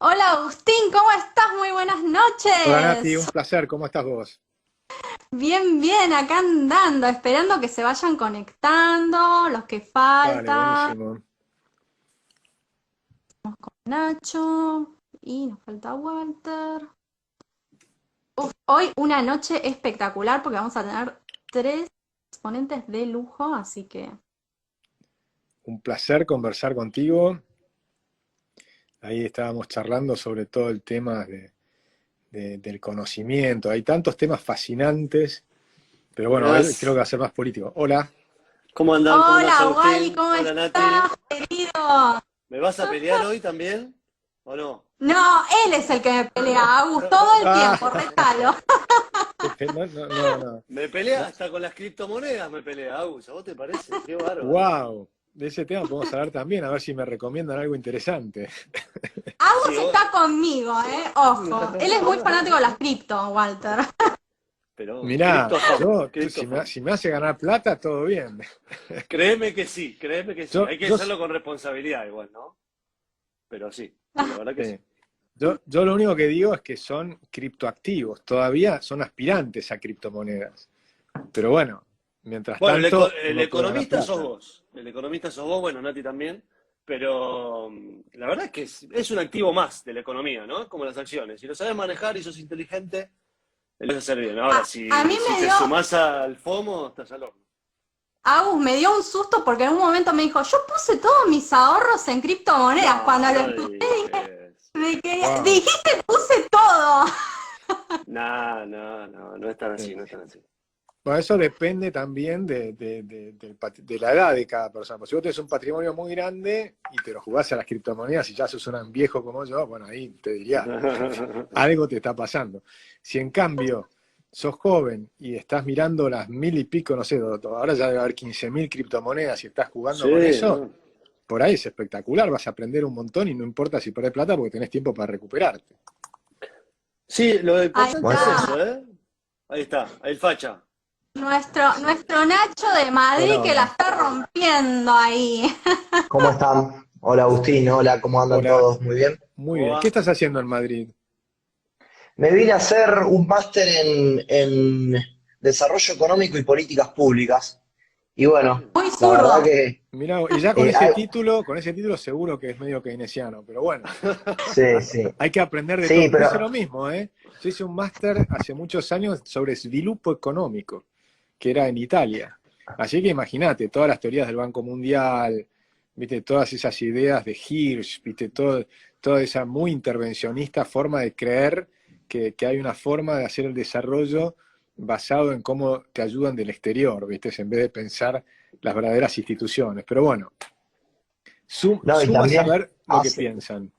Hola Agustín, ¿cómo estás? Muy buenas Hola Nati, un noches. placer, ¿cómo estás vos? Bien, bien, acá andando, esperando que se vayan conectando los que Dale, faltan. buenísimo. Nacho y nos falta Walter. Hoy una noche espectacular porque vamos a tener tres exponentes de lujo, así que Un placer conversar contigo. Ahí estábamos charlando sobre todo el tema del conocimiento. Hay tantos temas fascinantes, pero bueno, hoy creo que Buenas. va a ser más político. Hola. ¿Cómo andan? ¿Cómo andás, hola Wally, Agustín? ¿cómo Hola, Nati. estás, querido? ¿Me vas a pelear hoy también? ¿O no? No, él es el que me pelea, Agus, todo el Ah, tiempo, retalo. no, no, no, no. Me pelea hasta con las criptomonedas, me pelea, Agus. ¿A vos te parece? Qué bárbaro. Wow, de ese tema podemos hablar también, a ver si me recomiendan algo interesante. Agus Sí, está conmigo, ojo. Él es muy fanático de las cripto, Walter. pero Mirá, cripto si a favor. si me hace ganar plata, todo bien. Créeme que sí, créeme que sí. Yo, Hay que yo, hacerlo con responsabilidad igual, ¿no? Pero sí, la verdad que sí. sí. Yo lo único que digo es que son criptoactivos, todavía son aspirantes a criptomonedas. Pero bueno, mientras Bueno, tanto el uno puede ganar economista sos plata. vos. El economista sos vos, bueno, Nati también. Pero la verdad es que es un activo más de la economía, ¿no? Es como las acciones. Si lo sabes manejar y sos inteligente, lo vas a hacer bien. Ahora, A mí si me te dio, sumás al FOMO, estás al horno. Agus me dio un susto porque en un momento me dijo, yo puse todos mis ahorros en criptomonedas. Cuando No, lo no escuché digas eso. Wow. dijiste puse todo. No, no, no, no es tan así, no es tan así. Bueno, eso depende también de la edad de cada persona. Pues si vos tenés un patrimonio muy grande y te lo jugás a las criptomonedas y ya sos un viejo como yo, bueno, ahí te diría, algo te está pasando. Si en cambio sos joven y estás mirando las mil y pico, no sé, ahora ya debe haber 15.000 criptomonedas y estás jugando con Sí, eso, ¿no? por ahí es espectacular, vas a aprender un montón y no importa si perdés plata porque tenés tiempo para recuperarte. Sí, lo Ahí importante es está. eso, ¿eh? Ahí está, el facha. Nuestro Nacho de Madrid Hola, que la hola. está rompiendo ahí. ¿Cómo están? Hola Agustín, hola, ¿cómo andan Hola, todos? Muy bien. muy ¿Cómo bien. ¿Qué va? estás haciendo en Madrid? Me vine a hacer un máster en Desarrollo Económico y Políticas Públicas. Y bueno, Muy la verdad zurdo. que Mirá, y ya eh, hay- con ese título seguro que es medio keynesiano, pero bueno, sí, sí, hay que aprender de todo. sí, Yo pero hice lo mismo, ¿eh? Yo hice un máster hace muchos años sobre sviluppo económico, que era en Italia. Así que imagínate, todas las teorías del Banco Mundial, viste, todas esas ideas de Hirsch, viste, toda esa muy intervencionista forma de creer que hay una forma de hacer el desarrollo basado en cómo te ayudan del exterior, viste, en vez de pensar las verdaderas instituciones. Pero bueno, no, y suma también saber lo que hace, piensan.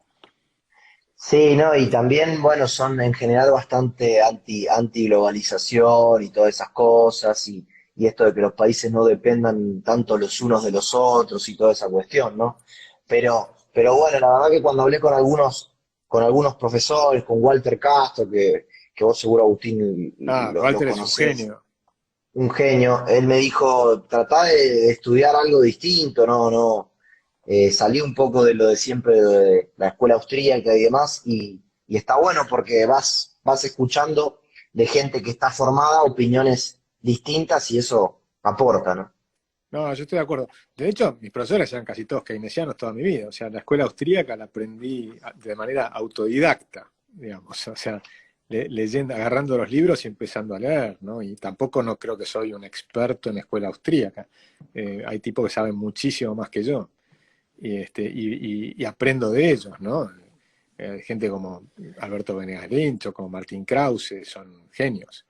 sí, no, y también, bueno, son en general bastante anti globalización y todas esas cosas, y esto de que los países no dependan tanto los unos de los otros y toda esa cuestión, ¿no? Pero bueno, la verdad que cuando hablé con algunos profesores, con Walter Castro, que vos seguro Agustín Ah, lo Walter es un conocés, genio. un genio, él me dijo, tratá de estudiar algo distinto, no, salí un poco de lo de siempre de la escuela austríaca y demás, y está bueno porque vas escuchando de gente que está formada opiniones distintas y eso aporta, ¿no? No, yo estoy de acuerdo. De hecho, mis profesores eran casi todos keynesianos toda mi vida. O sea, la escuela austríaca la aprendí de manera autodidacta, digamos. O sea, leyendo, agarrando los libros y empezando a leer, ¿no? Y tampoco no creo que soy un experto en escuela austríaca. Hay tipos que saben muchísimo más que yo. Y aprendo de ellos, ¿no? Gente como Alberto Venegas Lynch o como Martín Krause, son genios.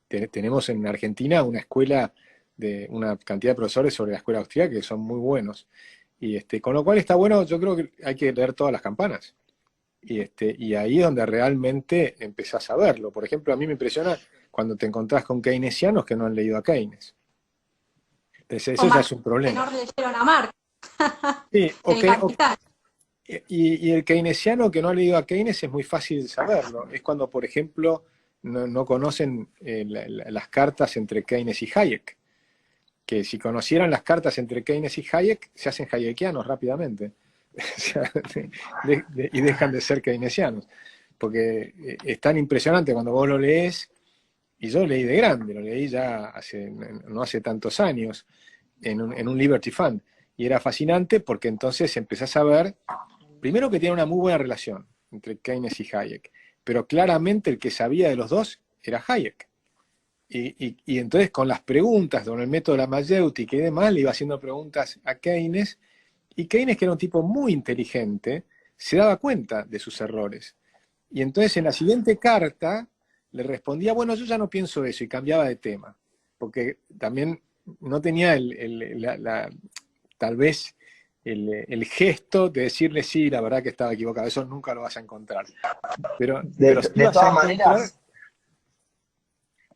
Tenemos en Argentina una escuela de una cantidad de profesores sobre la escuela austríaca que son muy buenos. Con lo cual está bueno, yo creo que hay que leer todas las campanas. Y ahí es donde realmente empezás a verlo. Por ejemplo, a mí me impresiona cuando te encontrás con keynesianos que no han leído a Keynes. Entonces, Con eso ya es Marx un que problema. no leyeron a Marx, Sí, el capital. y el keynesiano que no ha leído a Keynes es muy fácil saberlo. Es cuando, por ejemplo, no conocen las cartas entre Keynes y Hayek. Que si conocieran las cartas entre Keynes y Hayek, se hacen hayekianos rápidamente. O sea, y dejan de ser keynesianos. Porque es tan impresionante cuando vos lo lees, y yo lo leí de grande, lo leí ya no hace tantos años, en un Liberty Fund. Y era fascinante porque entonces empezás a ver, primero que tiene una muy buena relación entre Keynes y Hayek, pero claramente el que sabía de los dos era Hayek. Y entonces con las preguntas, con el método de la mayéutica y demás, le iba haciendo preguntas a Keynes, y Keynes, que era un tipo muy inteligente, se daba cuenta de sus errores. Y entonces en la siguiente carta le respondía, bueno, yo ya no pienso eso, y cambiaba de tema, porque también no tenía tal vez el gesto de decirle, sí, la verdad que estaba equivocado, eso nunca lo vas a encontrar. Pero sí De vas a todas encontrar. maneras,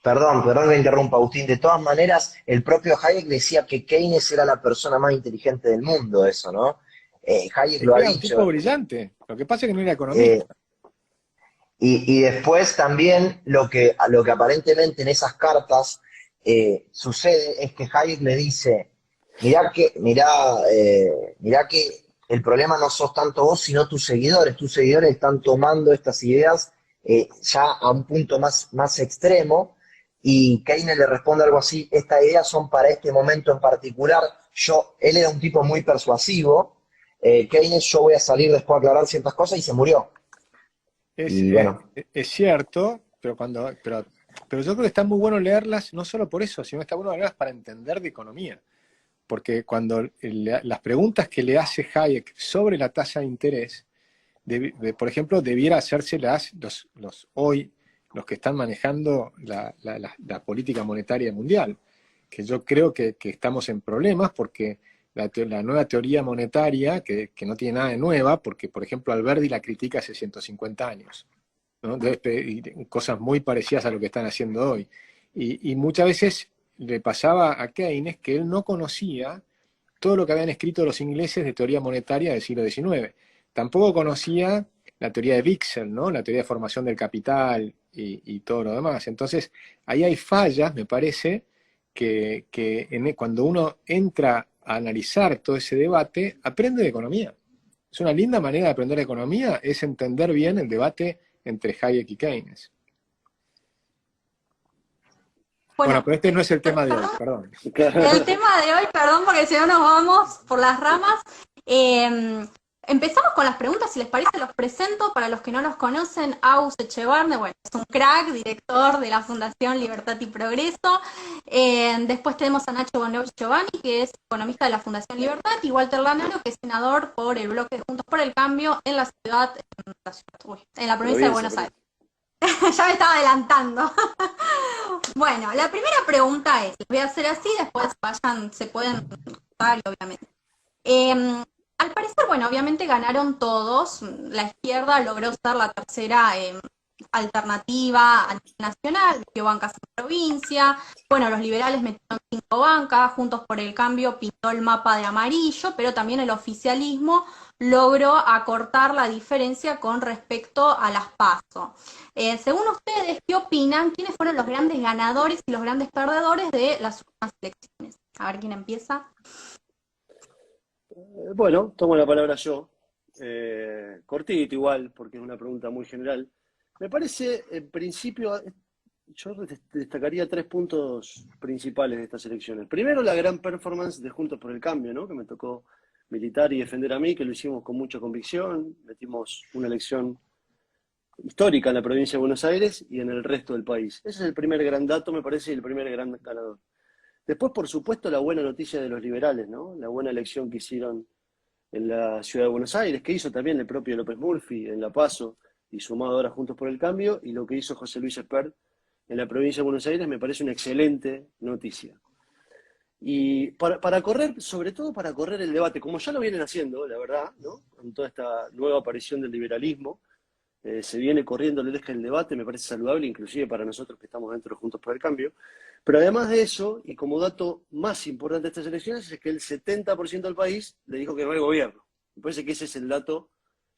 perdón que interrumpa, Agustín, de todas maneras, el propio Hayek decía que Keynes era la persona más inteligente del mundo, eso, ¿no? Hayek Es lo que ha era un tipo dicho. brillante, lo que pasa es que no era economista. Eh, y después también lo que aparentemente en esas cartas sucede es que Hayek le dice, mirá que el problema no sos tanto vos, sino tus seguidores están tomando estas ideas ya a un punto más extremo, y Keynes le responde algo así, estas ideas son para este momento en particular, él era un tipo muy persuasivo, Keynes, yo voy a salir después a aclarar ciertas cosas, y se murió. Es, Y es, bueno. es cierto, pero yo creo que está muy bueno leerlas, no solo por eso, sino está bueno leerlas para entender de economía. Porque cuando las preguntas que le hace Hayek sobre la tasa de interés, por ejemplo, debiera hacérselas los que están manejando la política monetaria mundial, que yo creo que estamos en problemas porque la nueva teoría monetaria, que no tiene nada de nueva, porque, por ejemplo, Alberti la critica hace 150 años, ¿no? Y cosas muy parecidas a lo que están haciendo hoy. Y muchas veces le pasaba a Keynes que él no conocía todo lo que habían escrito los ingleses de teoría monetaria del siglo XIX. Tampoco conocía la teoría de Wicksell, ¿no? La teoría de formación del capital y todo lo demás. Entonces, ahí hay fallas, me parece, cuando uno entra a analizar todo ese debate, aprende de economía. Es una linda manera de aprender economía, es entender bien el debate entre Hayek y Keynes. Bueno, Bueno, pero este no es el tema de hoy, perdón. el tema de hoy, perdón, porque si no nos vamos por las ramas. Empezamos con las preguntas, si les parece, los presento. Para los que no los conocen, Agus Echevarne, bueno, es un crack, director de la Fundación Libertad y Progreso. Después tenemos a Nacho Bonneau Giovanni, que es economista de la Fundación Libertad, y Walter Lanaro, que es senador por el bloque de Juntos por el Cambio en la en la provincia de Buenos Aires. Ya me estaba adelantando. Bueno, la primera pregunta es, les voy a hacer así, después se pueden votar, obviamente. Al parecer, bueno, obviamente ganaron todos. La izquierda logró ser la tercera alternativa a nivel nacional, metió bancas en provincia. Bueno, los liberales metieron 5 bancas, Juntos por el Cambio pintó el mapa de amarillo, pero también el oficialismo logró acortar la diferencia con respecto a las PASO. Según ustedes, ¿qué opinan? ¿Quiénes fueron los grandes ganadores y los grandes perdedores de las últimas elecciones? A ver quién empieza. Bueno, tomo la palabra yo. Cortito igual, porque es una pregunta muy general. Me parece, en principio, yo destacaría 3 puntos principales de estas elecciones. Primero, la gran performance de Juntos por el Cambio, ¿no? Que me tocó militar y defender a mí, que lo hicimos con mucha convicción. Metimos una elección histórica en la provincia de Buenos Aires y en el resto del país. Ese es el primer gran dato, me parece, y el primer gran ganador. Después, por supuesto, la buena noticia de los liberales, ¿no? La buena elección que hicieron en la ciudad de Buenos Aires, que hizo también el propio López Murphy en La Paso, y sumado ahora Juntos por el Cambio, y lo que hizo José Luis Espert en la provincia de Buenos Aires me parece una excelente noticia. Y para correr, sobre todo para correr el debate, como ya lo vienen haciendo, la verdad, ¿no? Con toda esta nueva aparición del liberalismo, se viene corriendo el eje del debate, me parece saludable, inclusive para nosotros que estamos dentro de Juntos por el Cambio. Pero además de eso, y como dato más importante de estas elecciones, es que el 70% del país le dijo que no hay gobierno. Me parece que ese es el dato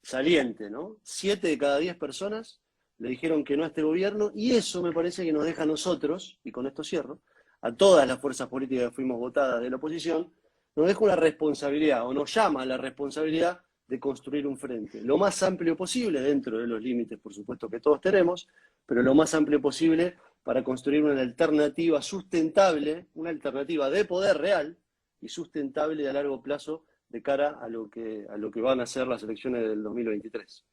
saliente, ¿no? 7 de cada 10 personas le dijeron que no a este gobierno, y eso me parece que nos deja a nosotros, y con esto cierro, a todas las fuerzas políticas que fuimos votadas de la oposición, nos deja una responsabilidad, o nos llama a la responsabilidad de construir un frente lo más amplio posible, dentro de los límites, por supuesto, que todos tenemos, pero lo más amplio posible para construir una alternativa sustentable, una alternativa de poder real y sustentable a largo plazo de cara a lo que van a ser las elecciones del 2023.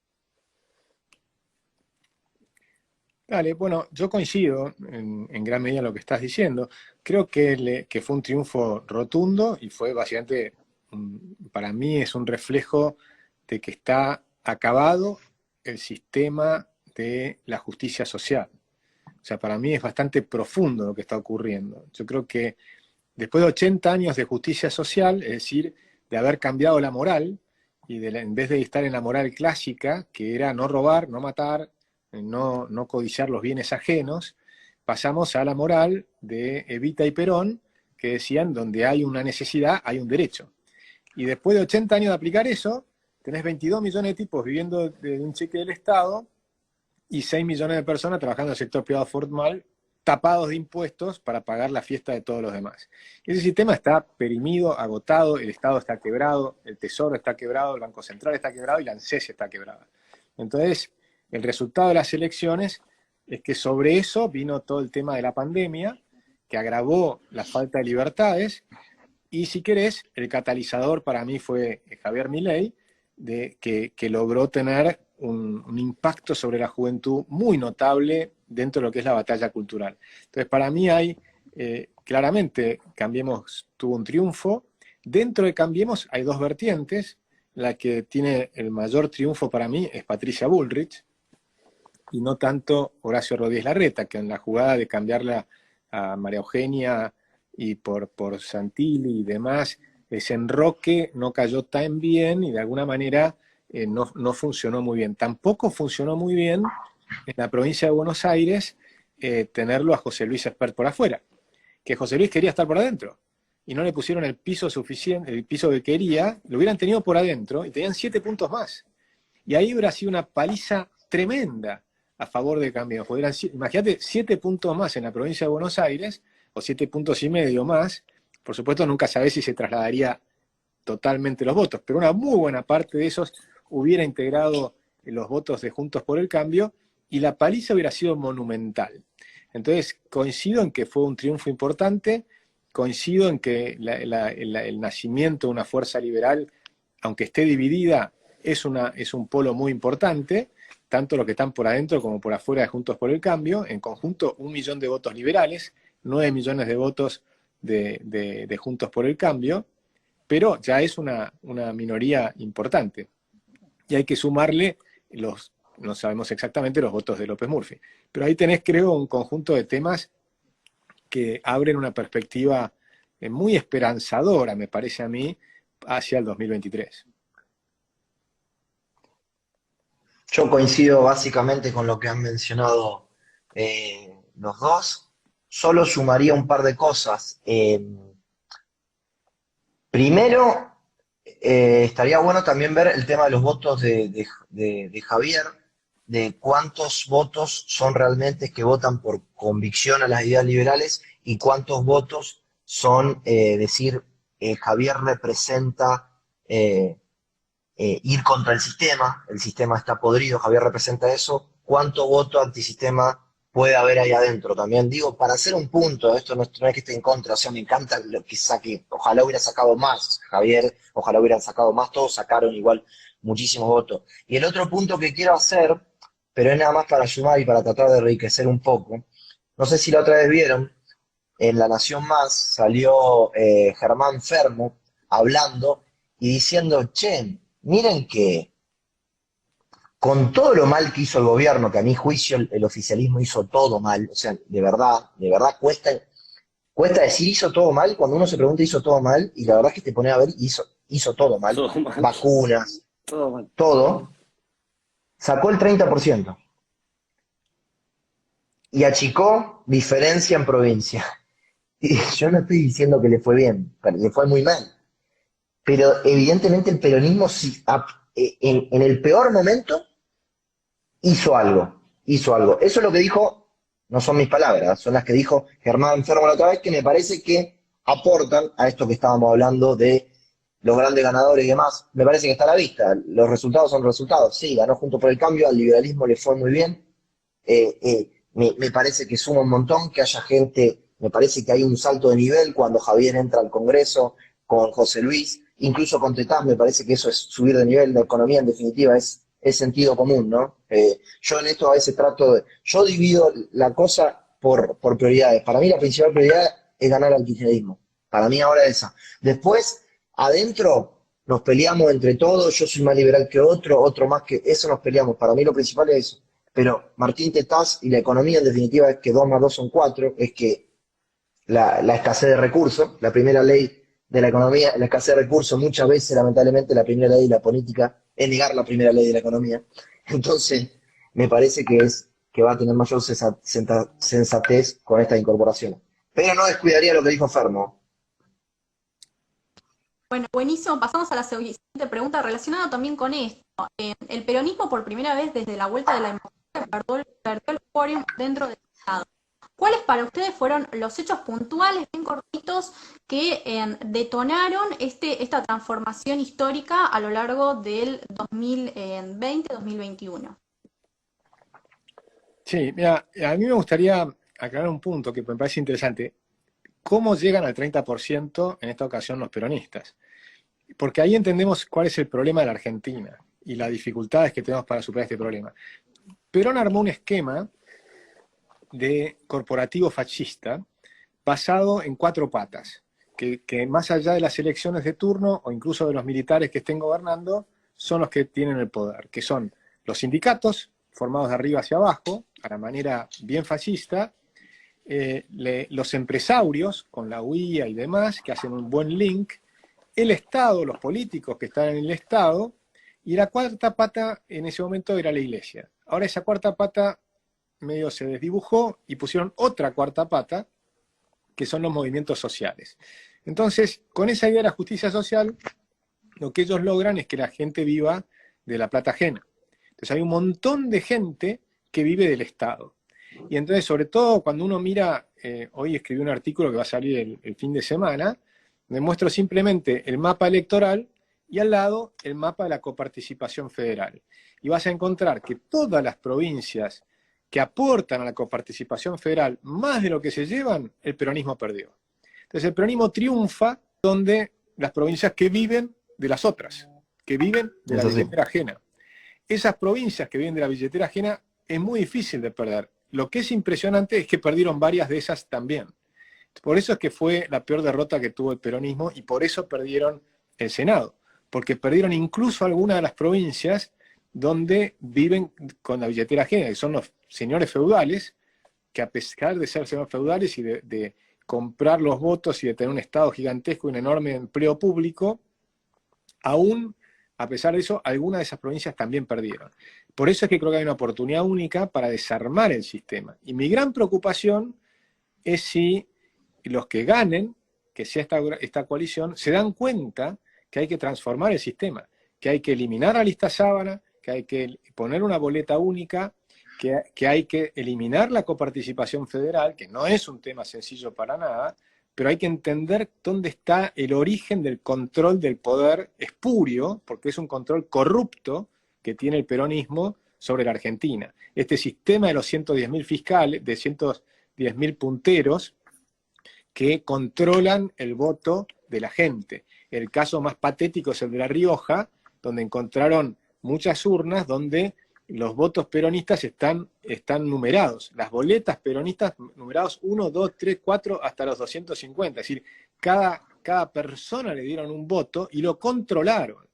Dale, bueno, yo coincido en gran medida en lo que estás diciendo. Creo que fue un triunfo rotundo y fue básicamente, para mí es un reflejo de que está acabado el sistema de la justicia social. O sea, para mí es bastante profundo lo que está ocurriendo. Yo creo que después de 80 años de justicia social, es decir, de haber cambiado la moral, y en vez de estar en la moral clásica, que era no robar, no matar, no codiciar los bienes ajenos, pasamos a la moral de Evita y Perón, que decían, donde hay una necesidad, hay un derecho. Y después de 80 años de aplicar eso, tenés 22 millones de tipos viviendo de un cheque del Estado y 6 millones de personas trabajando en el sector privado formal, tapados de impuestos para pagar la fiesta de todos los demás. Ese sistema está perimido, agotado, el Estado está quebrado, el Tesoro está quebrado, el Banco Central está quebrado y la ANSES está quebrada. Entonces, el resultado de las elecciones es que sobre eso vino todo el tema de la pandemia, que agravó la falta de libertades, y si querés, el catalizador para mí fue Javier Milei, que logró tener un impacto sobre la juventud muy notable dentro de lo que es la batalla cultural. Entonces, para mí hay, claramente, Cambiemos tuvo un triunfo. Dentro de Cambiemos hay dos vertientes. La que tiene el mayor triunfo para mí es Patricia Bullrich, y no tanto Horacio Rodríguez Larreta, que en la jugada de cambiarla a María Eugenia y por Santilli y demás, ese enroque no cayó tan bien y de alguna manera no funcionó muy bien. Tampoco funcionó muy bien en la provincia de Buenos Aires tenerlo a José Luis Espert por afuera, que José Luis quería estar por adentro y no le pusieron el piso suficiente, el piso que quería, lo hubieran tenido por adentro y tenían 7 puntos más. Y ahí hubiera sido una paliza tremenda a favor de Cambiemos. Imagínate, 7 puntos más en la provincia de Buenos Aires, o 7,5 puntos más. Por supuesto, nunca sabés si se trasladaría totalmente los votos, pero una muy buena parte de esos hubiera integrado los votos de Juntos por el Cambio, y la paliza hubiera sido monumental. Entonces, coincido en que fue un triunfo importante, coincido en que el nacimiento de una fuerza liberal, aunque esté dividida, es un polo muy importante, tanto los que están por adentro como por afuera de Juntos por el Cambio. En conjunto, 1 millón de votos liberales, 9 millones de votos de Juntos por el Cambio, pero ya es una minoría importante. Y hay que sumarle no sabemos exactamente los votos de López Murphy. Pero ahí tenés, creo, un conjunto de temas que abren una perspectiva muy esperanzadora, me parece a mí, hacia el 2023. Yo coincido básicamente con lo que han mencionado los dos. Solo sumaría un par de cosas. Primero, estaría bueno también ver el tema de los votos de Javier, de cuántos votos son realmente que votan por convicción a las ideas liberales y cuántos votos son decir Javier representa ir contra el sistema está podrido, Javier representa eso, cuánto voto antisistema puede haber ahí adentro. También digo, para hacer un punto, esto no es que esté en contra, o sea, me encanta lo que saque, ojalá hubiera sacado más Javier, ojalá hubieran sacado más, todos sacaron igual muchísimos votos. Y el otro punto que quiero hacer, pero es nada más para sumar y para tratar de enriquecer un poco, no sé si la otra vez vieron, en La Nación Más salió Germán Fermo hablando y diciendo, che, miren que con todo lo mal que hizo el gobierno, que a mi juicio el oficialismo hizo todo mal, o sea, de verdad cuesta decir hizo todo mal cuando uno se pregunta hizo todo mal, y la verdad es que te pone a ver hizo todo mal, Todo mal. vacunas, Todo mal. todo, sacó el 30% y achicó diferencia en provincia. Y yo no estoy diciendo que le fue bien, le fue muy mal, pero evidentemente el peronismo en el peor momento hizo algo. Eso es lo que dijo, no son mis palabras, son las que dijo Germán Fermo la otra vez, que me parece que aportan a esto que estábamos hablando de los grandes ganadores y demás, me parece que está a la vista. Los resultados son resultados. Sí, ganó Juntos por el Cambio, al liberalismo le fue muy bien. Me parece que suma un montón que haya gente, me parece que hay un salto de nivel cuando Javier entra al Congreso con José Luis, incluso con Tetaz, me parece que eso es subir de nivel. La economía en definitiva es sentido común, ¿no? Yo en esto a veces yo divido la cosa por prioridades. Para mí la principal prioridad es ganar al kirchnerismo. Para mí ahora es esa. Después, adentro, nos peleamos entre todos, yo soy más liberal que otro más que eso, nos peleamos. Para mí lo principal es eso. Pero Martín Tetaz y la economía en definitiva es que 2 más 2 son 4, es que la escasez de recursos, la primera ley de la economía, la escasez de recursos, muchas veces lamentablemente la primera ley de la política es negar la primera ley de la economía. Entonces, me parece que va a tener mayor sensatez con estas incorporaciones. Pero no descuidaría lo que dijo Fermo. Bueno, buenísimo. Pasamos a la siguiente pregunta relacionada también con esto. El peronismo por primera vez desde la vuelta de la democracia perdió el quórum dentro del Estado. ¿Cuáles para ustedes fueron los hechos puntuales, bien cortitos, que detonaron esta transformación histórica a lo largo del 2020-2021? Sí, mira, a mí me gustaría aclarar un punto que me parece interesante. ¿Cómo llegan al 30% en esta ocasión los peronistas? Porque ahí entendemos cuál es el problema de la Argentina y las dificultades que tenemos para superar este problema. Perón armó un esquema de corporativo fascista basado en 4 patas, que más allá de las elecciones de turno o incluso de los militares que estén gobernando, son los que tienen el poder, que son los sindicatos, formados de arriba hacia abajo, a la manera bien fascista, los empresarios, con la UIA y demás, que hacen un buen link, el Estado, los políticos que están en el Estado, y la 4ª pata en ese momento era la Iglesia. Ahora esa 4ª pata medio se desdibujó y pusieron otra 4ª pata, que son los movimientos sociales. Entonces, con esa idea de la justicia social, lo que ellos logran es que la gente viva de la plata ajena. Entonces hay un montón de gente que vive del Estado. Y entonces, sobre todo, cuando uno mira, hoy escribí un artículo que va a salir el fin de semana, me muestro simplemente el mapa electoral y al lado el mapa de la coparticipación federal. Y vas a encontrar que todas las provincias que aportan a la coparticipación federal más de lo que se llevan, el peronismo perdió. Entonces el peronismo triunfa donde las provincias que viven de las otras, que viven de la billetera ajena. Esas provincias que viven de la billetera ajena es muy difícil de perder. Lo que es impresionante es que perdieron varias de esas también. Por eso es que fue la peor derrota que tuvo el peronismo y por eso perdieron el Senado. Porque perdieron incluso algunas de las provincias donde viven con la billetera ajena, que son los señores feudales, que a pesar de ser señores feudales y de comprar los votos y de tener un Estado gigantesco y un enorme empleo público, aún, a pesar de eso, algunas de esas provincias también perdieron. Por eso es que creo que hay una oportunidad única para desarmar el sistema. Y mi gran preocupación es si los que ganen, que sea esta coalición, se dan cuenta que hay que transformar el sistema, que hay que eliminar la lista sábana, que hay que poner una boleta única, que hay que eliminar la coparticipación federal, que no es un tema sencillo para nada, pero hay que entender dónde está el origen del control del poder espurio, porque es un control corrupto que tiene el peronismo sobre la Argentina. Este sistema de los 110.000 fiscales, de 110.000 punteros, que controlan el voto de la gente. El caso más patético es el de La Rioja, donde encontraron muchas urnas donde los votos peronistas están numerados. Las boletas peronistas numerados 1, 2, 3, 4, hasta los 250. Es decir, cada persona le dieron un voto y lo controlaron.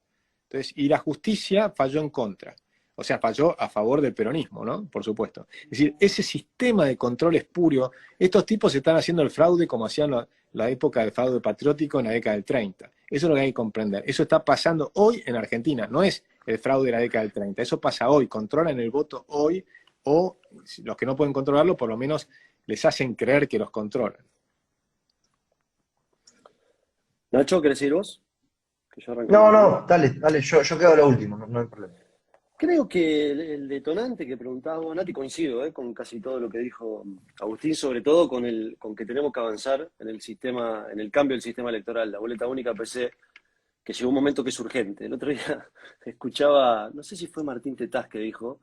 Entonces, y la justicia falló en contra. O sea, falló a favor del peronismo, ¿no? Por supuesto. Es decir, ese sistema de control espurio, estos tipos están haciendo el fraude como hacían la época del fraude patriótico en la década del 30. Eso es lo que hay que comprender. Eso está pasando hoy en Argentina, no es el fraude de la década del 30. Eso pasa hoy, controlan el voto hoy, o los que no pueden controlarlo, por lo menos les hacen creer que los controlan. Nacho, ¿querés ir vos? Que yo arranco. No, dale, yo quedo lo último, no hay problema. Creo que el detonante que preguntabas vos, Nati, coincido con casi todo lo que dijo Agustín, sobre todo con que tenemos que avanzar en el sistema, en el cambio del sistema electoral. La boleta única PC que llegó un momento que es urgente. El otro día escuchaba, no sé si fue Martín Tetaz que dijo,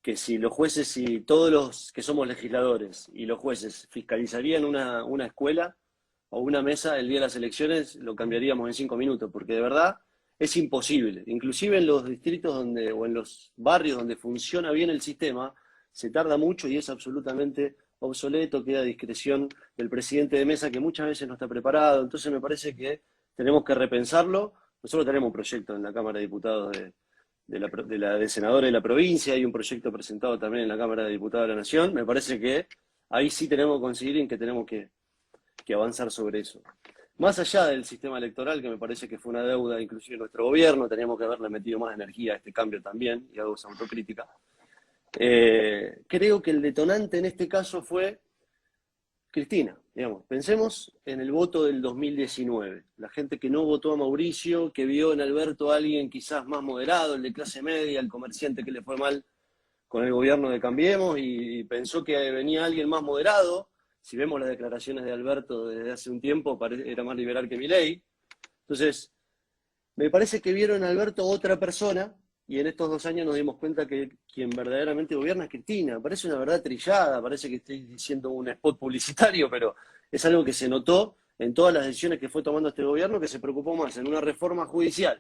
que si los jueces y todos los que somos legisladores y los jueces fiscalizarían una escuela o una mesa el día de las elecciones, lo cambiaríamos en 5 minutos, porque de verdad es imposible. Inclusive en los distritos donde, o en los barrios donde funciona bien el sistema, se tarda mucho y es absolutamente obsoleto, queda a discreción del presidente de mesa que muchas veces no está preparado. Entonces me parece que tenemos que repensarlo. Nosotros tenemos un proyecto en la Cámara de Diputados de senadores de la provincia, hay un proyecto presentado también en la Cámara de Diputados de la Nación. Me parece que ahí sí tenemos que coincidir en que tenemos que avanzar sobre eso. Más allá del sistema electoral, que me parece que fue una deuda inclusive de nuestro gobierno, teníamos que haberle metido más energía a este cambio también, y hago esa autocrítica. Creo que el detonante en este caso fue Cristina, digamos. Pensemos en el voto del 2019. La gente que no votó a Mauricio, que vio en Alberto a alguien quizás más moderado, el de clase media, el comerciante que le fue mal con el gobierno de Cambiemos, y pensó que venía alguien más moderado. Si vemos las declaraciones de Alberto desde hace un tiempo, era más liberal que Milei. Entonces, me parece que vieron a Alberto otra persona, y en estos 2 años nos dimos cuenta que quien verdaderamente gobierna es Cristina. Parece una verdad trillada, parece que estoy diciendo un spot publicitario, pero es algo que se notó en todas las decisiones que fue tomando este gobierno, que se preocupó más en una reforma judicial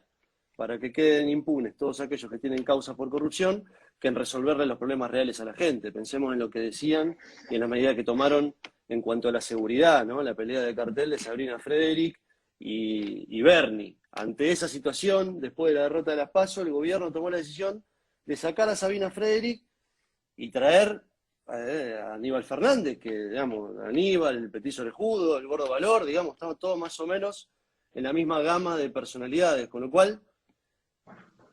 para que queden impunes todos aquellos que tienen causas por corrupción, que en resolverle los problemas reales a la gente. Pensemos en lo que decían y en la medida que tomaron en cuanto a la seguridad, ¿no? La pelea de cartel de Sabrina Frederick y Bernie. Ante esa situación, después de la derrota de las PASO, el gobierno tomó la decisión de sacar a Sabina Frederick y traer a Aníbal Fernández, que, digamos, Aníbal, el petiso orejudo, el gordo valor, digamos, estamos todos más o menos en la misma gama de personalidades, con lo cual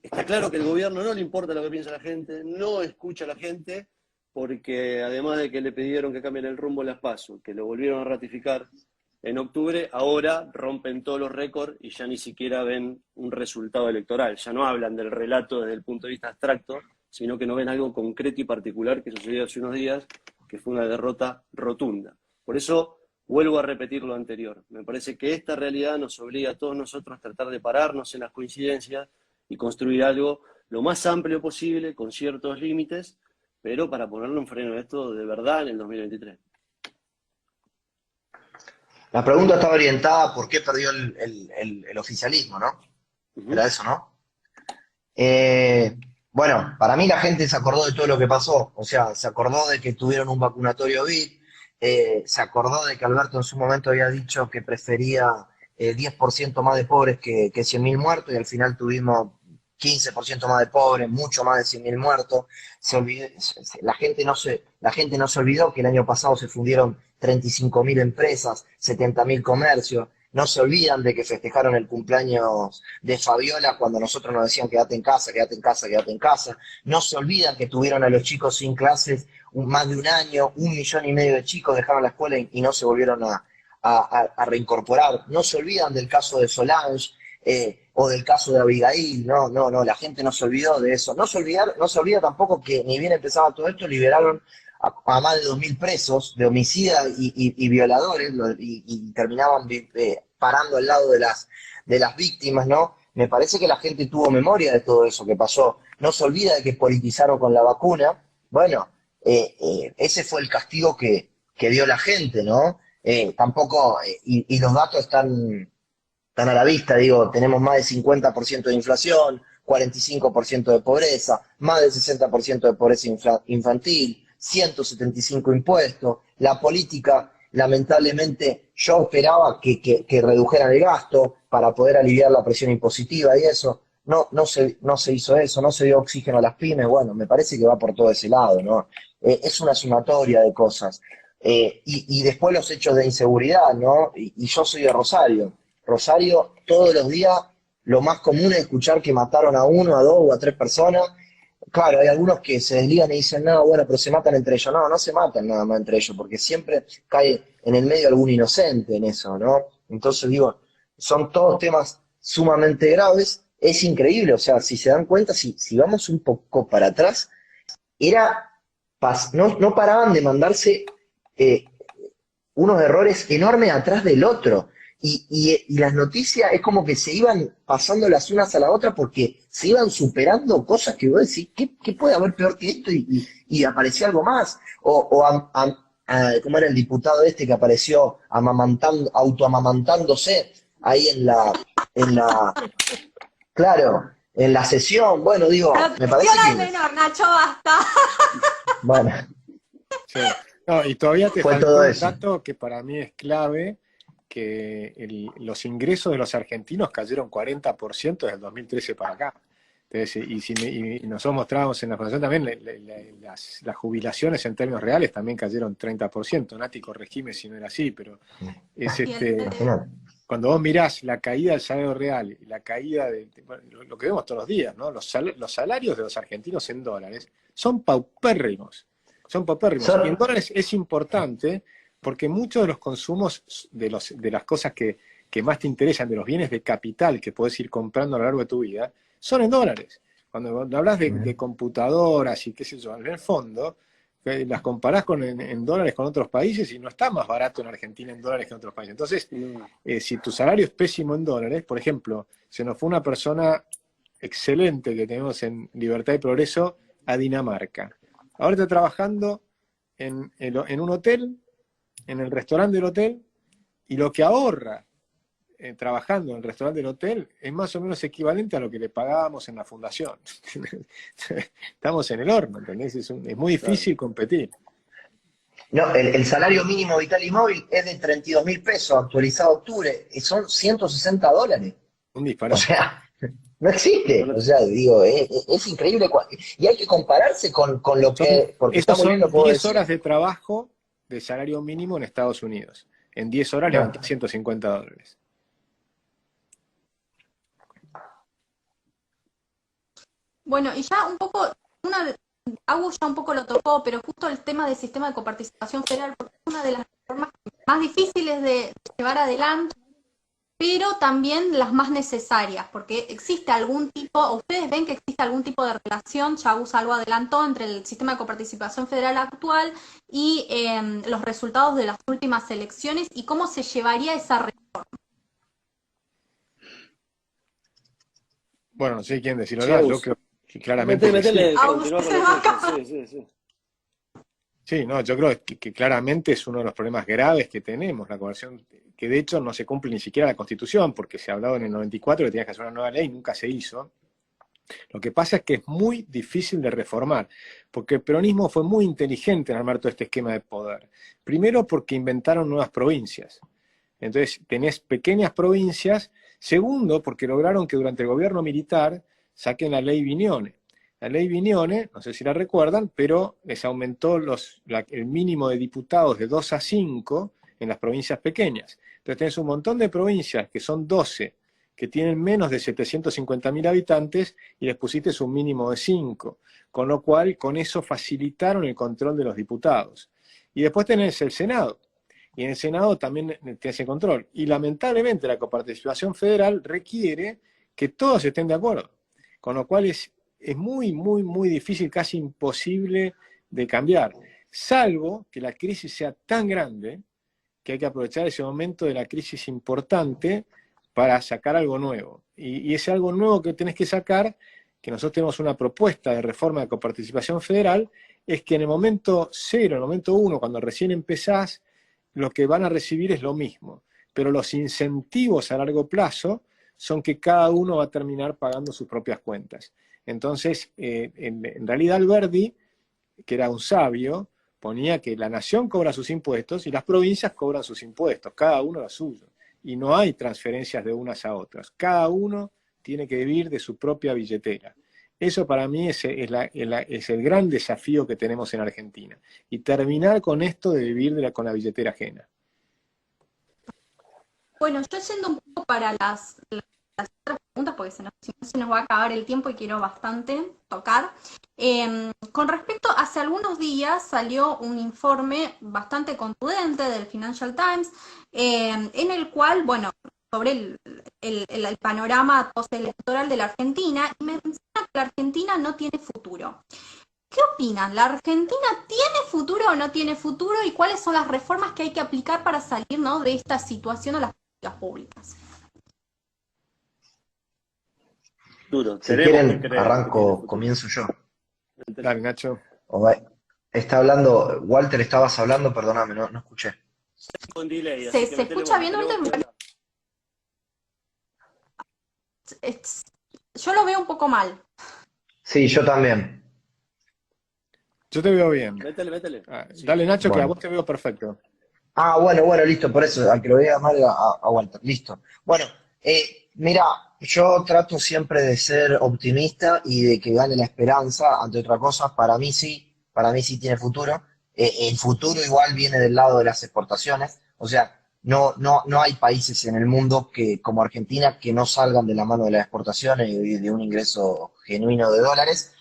está claro que el gobierno no le importa lo que piensa la gente, no escucha a la gente, porque además de que le pidieron que cambien el rumbo las PASO, que lo volvieron a ratificar en octubre, ahora rompen todos los récords y ya ni siquiera ven un resultado electoral. Ya no hablan del relato desde el punto de vista abstracto, sino que no ven algo concreto y particular que sucedió hace unos días, que fue una derrota rotunda. Por eso vuelvo a repetir lo anterior. Me parece que esta realidad nos obliga a todos nosotros a tratar de pararnos en las coincidencias y construir algo lo más amplio posible, con ciertos límites, pero para ponerle un freno a esto de verdad en el 2023. La pregunta estaba orientada a por qué perdió el oficialismo, ¿no? Era eso, ¿no? Bueno, para mí la gente se acordó de todo lo que pasó. O sea, se acordó de que tuvieron un vacunatorio VIP, se acordó de que Alberto en su momento había dicho que prefería 10% más de pobres que 100.000 muertos, y al final tuvimos 15% más de pobres, mucho más de 100.000 muertos. La gente no se olvidó que el año pasado se fundieron 35.000 empresas, 70.000 comercios. No se olvidan de que festejaron el cumpleaños de Fabiola cuando nosotros nos decían quédate en casa, quédate en casa, quédate en casa. No se olvidan que tuvieron a los chicos sin clases más de un año, 1,5 millones de chicos dejaron la escuela y no se volvieron a reincorporar. No se olvidan del caso de Solange o del caso de Abigail. No, la gente no se olvidó de eso. No se olvida tampoco que ni bien empezaba todo esto, liberaron a más de 2.000 presos de homicidas y violadores, y terminaban parando al lado de las víctimas, ¿no? Me parece que la gente tuvo memoria de todo eso que pasó. No se olvida de que politizaron con la vacuna. Bueno, ese fue el castigo que dio la gente, ¿no? Tampoco, y los datos están a la vista, digo, tenemos más de 50% de inflación, 45% de pobreza, más del 60% de pobreza infantil, 175 impuestos, la política, lamentablemente, yo esperaba que redujeran el gasto para poder aliviar la presión impositiva y eso, no se hizo eso, no se dio oxígeno a las pymes. Bueno, me parece que va por todo ese lado, ¿no? Es una sumatoria de cosas. Y después los hechos de inseguridad, ¿no? Y yo soy de Rosario. Rosario, todos los días, lo más común es escuchar que mataron a 1, a 2 o a 3 personas. Claro, hay algunos que se desligan y dicen, no, bueno, pero se matan entre ellos. No se matan nada más entre ellos, porque siempre cae en el medio algún inocente en eso, ¿no? Entonces digo, son todos temas sumamente graves. Es increíble, o sea, si se dan cuenta, si vamos un poco para atrás, no paraban de mandarse unos errores enormes atrás del otro. y las noticias es como que se iban pasando las unas a la otra porque se iban superando cosas que vos decís, ¿qué puede haber peor que esto? Y apareció algo más. ¿Cómo era el diputado este que apareció autoamamantándose ahí claro, en la sesión? Bueno, digo, me parece Protección al que, menor, Nacho, basta. bueno, Sí. No, y todavía te fue faltó todo un eso. dato que para mí es clave, que los ingresos de los argentinos cayeron 40% desde el 2013 para acá. Entonces, y nosotros mostrábamos en la fundación también las jubilaciones en términos reales también cayeron 30%. Nati, corregime si no era así, pero es Y el Imagínate. cuando vos mirás la caída del salario real y la caída bueno, lo que vemos todos los días, ¿no? Los salarios de los argentinos en dólares son paupérrimos. Son paupérrimos. Y en Son- dólares es importante porque muchos de los consumos de las cosas que más te interesan, de los bienes de capital que puedes ir comprando a lo largo de tu vida, son en dólares. Cuando hablas de computadoras y qué sé yo, en el fondo, las comparás en dólares con otros países y no está más barato en Argentina en dólares que en otros países. Entonces, No. si tu salario es pésimo en dólares, por ejemplo, se nos fue una persona excelente que tenemos en Libertad y Progreso a Dinamarca. Ahora está trabajando en un hotel, en el restaurante del hotel, y lo que ahorra trabajando en el restaurante del hotel es más o menos equivalente a lo que le pagábamos en la fundación. Estamos en el horno, ¿entendés? Es muy Claro. difícil competir. No, el salario mínimo vital y móvil es de 32.000 pesos, actualizado a octubre, y son $160. Un O disparate. sea, no existe. O Disparate. sea, digo, es increíble. Y hay que compararse con lo que, porque está Esos muy bien lo son que vos 10 decís. horas de trabajo de salario mínimo en Estados Unidos. En 10 horas No, levantás $150. Bueno, y ya un poco, Agus ya un poco lo tocó, pero justo el tema del sistema de coparticipación federal, porque es una de las reformas más difíciles de llevar adelante, pero también las más necesarias, porque existe algún tipo, o ustedes ven que existe algún tipo de relación, ya Agus algo adelantó, entre el sistema de coparticipación federal actual y los resultados de las últimas elecciones y cómo se llevaría esa reforma. Bueno, no sé quién decirlo Sí, acá, yo Agus. creo que claramente que sí. Metele, Agus continúa con se lo va a tuyo. acabar. Sí. Sí, no, yo creo que claramente es uno de los problemas graves que tenemos, la conversión, que de hecho no se cumple ni siquiera la Constitución, porque se ha hablado en el 94 que tenías que hacer una nueva ley y nunca se hizo. Lo que pasa es que es muy difícil de reformar, porque el peronismo fue muy inteligente en armar todo este esquema de poder. Primero porque inventaron nuevas provincias. Entonces tenés pequeñas provincias. Segundo, porque lograron que durante el gobierno militar saquen la ley Viñone. La ley Viñone, no sé si la recuerdan, pero les aumentó el mínimo de diputados de 2 a 5 en las provincias pequeñas. Entonces tenés un montón de provincias, que son 12, que tienen menos de 750.000 habitantes, y les pusiste un mínimo de 5. Con lo cual, con eso facilitaron el control de los diputados. Y después tenés el Senado. Y en el Senado también tenés el control. Y lamentablemente la coparticipación federal requiere que todos estén de acuerdo. Con lo cual es muy, muy, muy difícil, casi imposible de cambiar. Salvo que la crisis sea tan grande que hay que aprovechar ese momento de la crisis importante para sacar algo nuevo. Y ese algo nuevo que tenés que sacar, que nosotros tenemos una propuesta de reforma de coparticipación federal, es que en el momento 0, en el momento 1, cuando recién empezás, lo que van a recibir es lo mismo. Pero los incentivos a largo plazo son que cada uno va a terminar pagando sus propias cuentas. Entonces, en realidad Alberdi, que era un sabio, ponía que la nación cobra sus impuestos y las provincias cobran sus impuestos, cada uno lo suyo. Y no hay transferencias de unas a otras. Cada uno tiene que vivir de su propia billetera. Eso para mí es el gran desafío que tenemos en Argentina. Y terminar con esto de vivir con la billetera ajena. Bueno, yo yendo un poco para las otras preguntas, porque si no se nos va a acabar el tiempo y quiero bastante tocar. Con respecto, hace algunos días salió un informe bastante contundente del Financial Times, en el cual, bueno, sobre el panorama postelectoral de la Argentina, y menciona que la Argentina no tiene futuro. ¿Qué opinan? ¿La Argentina tiene futuro o no tiene futuro? ¿Y cuáles son las reformas que hay que aplicar para salir, ¿no?, de esta situación o las políticas públicas. Duro. Si Tenemos que quieren, creer que tiene arranco, futuro. comienzo yo. Dale, Nacho. Está hablando, Walter, estabas hablando, perdóname, no escuché. Con delay, así ¿Se, que se metele escucha vos, bien, metele vos Walter? que habla. Yo lo veo un poco mal. Sí, yo también. Yo te veo bien. Métele. Sí. Dale, Nacho, que a Bueno. vos te veo perfecto. Bueno, listo, por eso, al que lo vea mal a Walter, listo. Bueno, mira, yo trato siempre de ser optimista y de que gane la esperanza ante otra cosa. Para mí sí tiene futuro. El futuro igual viene del lado de las exportaciones. O sea, no hay países en el mundo que, como Argentina, que no salgan de la mano de las exportaciones y de un ingreso genuino de dólares.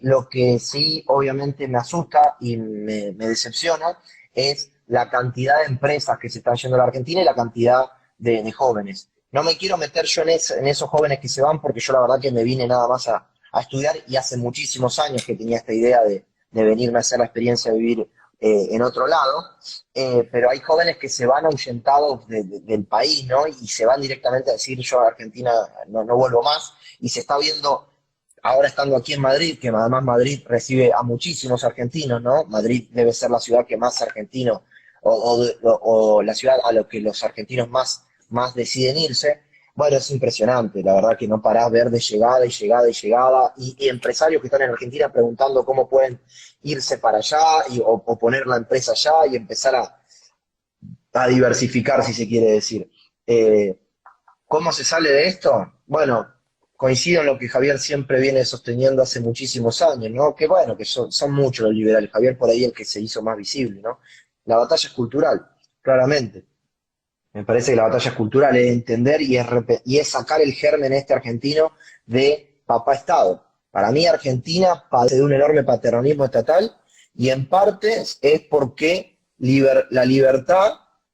Lo que sí, obviamente, me asusta y me decepciona es la cantidad de empresas que se están yendo a la Argentina y la cantidad de jóvenes. No me quiero meter yo en esos jóvenes que se van porque yo la verdad que me vine nada más a estudiar y hace muchísimos años que tenía esta idea de venirme a hacer la experiencia de vivir en otro lado, pero hay jóvenes que se van ahuyentados del país, ¿no? Y se van directamente a decir yo a Argentina no vuelvo más y se está viendo ahora estando aquí en Madrid, que además Madrid recibe a muchísimos argentinos, ¿no? Madrid debe ser la ciudad que más argentinos, o la ciudad a la que los argentinos más deciden irse. Bueno, es impresionante, la verdad que no parás ver de llegada y llegada y llegada, y empresarios que están en Argentina preguntando cómo pueden irse para allá o poner la empresa allá y empezar a diversificar, si se quiere decir. ¿Cómo se sale de esto? Bueno, coincido en lo que Javier siempre viene sosteniendo hace muchísimos años, ¿no? Que bueno, que son muchos los liberales. Javier por ahí el que se hizo más visible, ¿no? La batalla es cultural, claramente. Me parece que la batalla es cultural, es entender y es sacar el germen este argentino de papá Estado. Para mí Argentina padece de un enorme paternalismo estatal y en parte es porque la libertad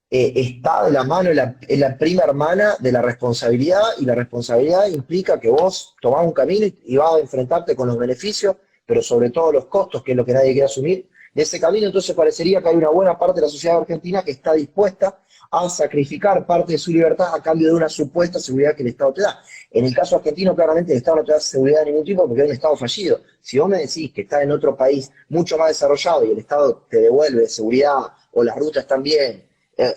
está de la mano, es la prima hermana de la responsabilidad y la responsabilidad implica que vos tomás un camino y vas a enfrentarte con los beneficios, pero sobre todo los costos, que es lo que nadie quiere asumir de ese camino. Entonces parecería que hay una buena parte de la sociedad argentina que está dispuesta a sacrificar parte de su libertad a cambio de una supuesta seguridad que el Estado te da. En el caso argentino, claramente el Estado no te da seguridad de ningún tipo porque es un Estado fallido. Si vos me decís que estás en otro país mucho más desarrollado y el Estado te devuelve seguridad o las rutas están bien,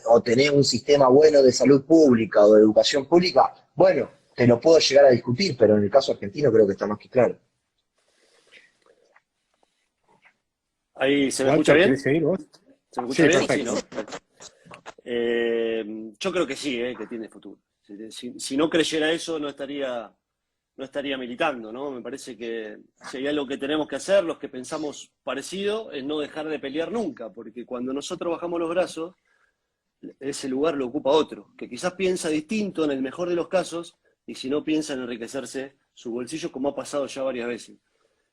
o tenés un sistema bueno de salud pública o de educación pública, bueno, te lo puedo llegar a discutir, pero en el caso argentino creo que está más que claro. Ahí, ¿se me Walter, escucha bien? ¿querés seguir vos? ¿Se me escucha Sí, bien? perfecto. Sí, ¿no? Yo creo que sí, que tiene futuro. Si no creyera eso, no estaría militando, ¿no? Me parece que si hay algo que tenemos que hacer, los que pensamos parecido, es no dejar de pelear nunca, porque cuando nosotros bajamos los brazos, ese lugar lo ocupa otro, que quizás piensa distinto en el mejor de los casos, y si no piensa en enriquecerse su bolsillo, como ha pasado ya varias veces.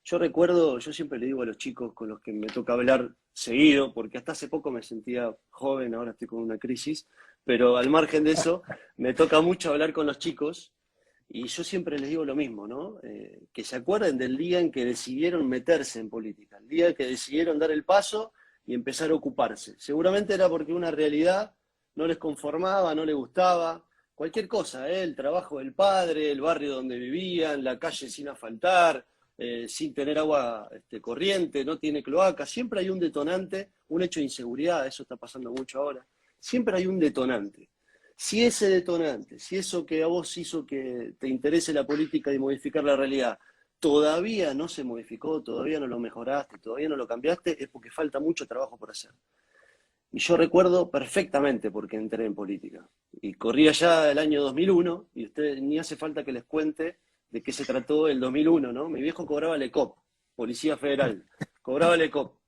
Yo recuerdo, yo siempre le digo a los chicos con los que me toca hablar seguido, porque hasta hace poco me sentía joven, ahora estoy con una crisis, pero al margen de eso, me toca mucho hablar con los chicos, y yo siempre les digo lo mismo, ¿no? Que se acuerden del día en que decidieron meterse en política, el día que decidieron dar el paso y empezar a ocuparse. Seguramente era porque una realidad no les conformaba, no les gustaba, cualquier cosa, el trabajo del padre, el barrio donde vivían, la calle sin asfaltar, sin tener agua corriente, no tiene cloaca, siempre hay un detonante, un hecho de inseguridad, eso está pasando mucho ahora, siempre hay un detonante. Si ese detonante, si eso que a vos hizo que te interese la política y modificar la realidad, todavía no se modificó, todavía no lo mejoraste, todavía no lo cambiaste, es porque falta mucho trabajo por hacer. Y yo recuerdo perfectamente por qué entré en política. Y corría ya el año 2001, y ustedes ni hace falta que les cuente de qué se trató el 2001, ¿no? Mi viejo cobraba el ECOP, Policía Federal, cobraba el ECOP.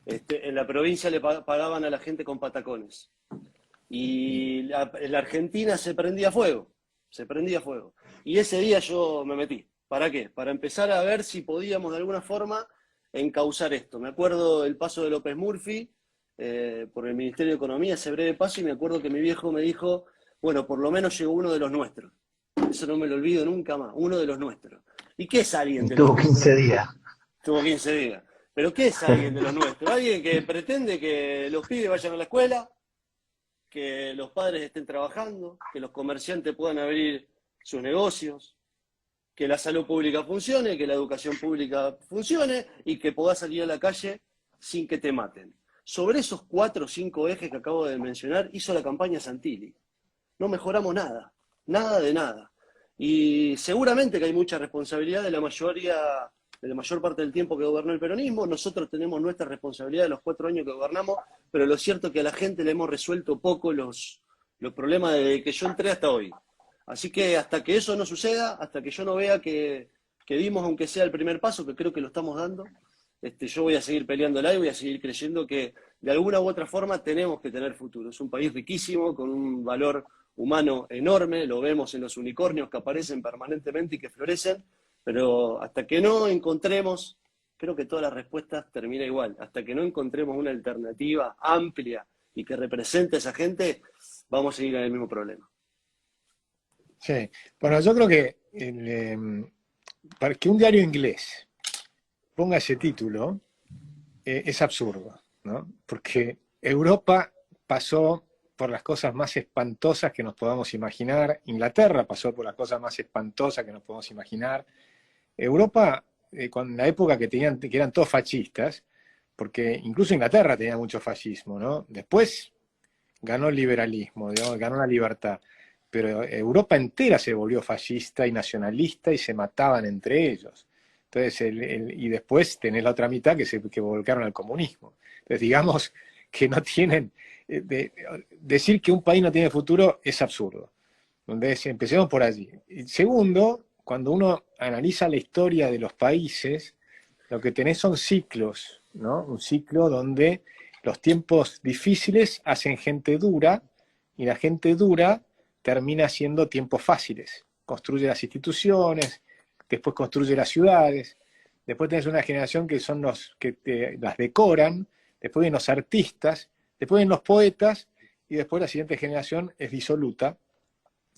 En la provincia le pagaban a la gente con patacones. Y la Argentina se prendía fuego. Y ese día yo me metí. ¿Para qué? Para empezar a ver si podíamos de alguna forma encauzar esto. Me acuerdo el paso de López Murphy por el Ministerio de Economía, ese breve paso, y me acuerdo que mi viejo me dijo, bueno, por lo menos llegó uno de los nuestros. Eso no me lo olvido nunca más, uno de los nuestros. ¿Y qué es alguien de los Tuvo nuestros? 15 días. Tuvo 15 días. ¿Pero qué es alguien de los nuestros? ¿Alguien que pretende que los pibes vayan a la escuela? que los padres estén trabajando, que los comerciantes puedan abrir sus negocios, que la salud pública funcione, que la educación pública funcione y que puedas salir a la calle sin que te maten. Sobre esos 4 o 5 ejes que acabo de mencionar hizo la campaña Santilli. No mejoramos nada, nada de nada. Y seguramente que hay mucha responsabilidad de la mayor parte del tiempo que gobernó el peronismo. Nosotros tenemos nuestra responsabilidad de los 4 años que gobernamos, pero lo cierto es que a la gente le hemos resuelto poco los problemas desde que yo entré hasta hoy. Así que hasta que eso no suceda, hasta que yo no vea que dimos aunque sea el primer paso, que creo que lo estamos dando, yo voy a seguir peleándola y voy a seguir creyendo que de alguna u otra forma tenemos que tener futuro. Es un país riquísimo, con un valor humano enorme, lo vemos en los unicornios que aparecen permanentemente y que florecen, pero hasta que no encontremos, creo que todas las respuestas terminan igual, hasta que no encontremos una alternativa amplia y que represente a esa gente, vamos a seguir en el mismo problema. Sí, bueno, yo creo que para que un diario inglés ponga ese título es absurdo, ¿no? Porque Europa pasó por las cosas más espantosas que nos podamos imaginar, Inglaterra pasó por las cosas más espantosas que nos podamos imaginar, Europa, con la época que eran todos fascistas, porque incluso Inglaterra tenía mucho fascismo, ¿no? Después ganó el liberalismo, digamos, ganó la libertad. Pero Europa entera se volvió fascista y nacionalista y se mataban entre ellos. Entonces, y después tenés la otra mitad que volcaron al comunismo. Entonces, digamos que no tienen... decir que un país no tiene futuro es absurdo. Entonces, empecemos por allí. Y segundo, cuando uno analiza la historia de los países, lo que tenés son ciclos, ¿no? Un ciclo donde los tiempos difíciles hacen gente dura y la gente dura termina siendo tiempos fáciles. Construye las instituciones, después construye las ciudades, después tenés una generación que son los que las decoran, después vienen los artistas, después vienen los poetas, y después la siguiente generación es disoluta.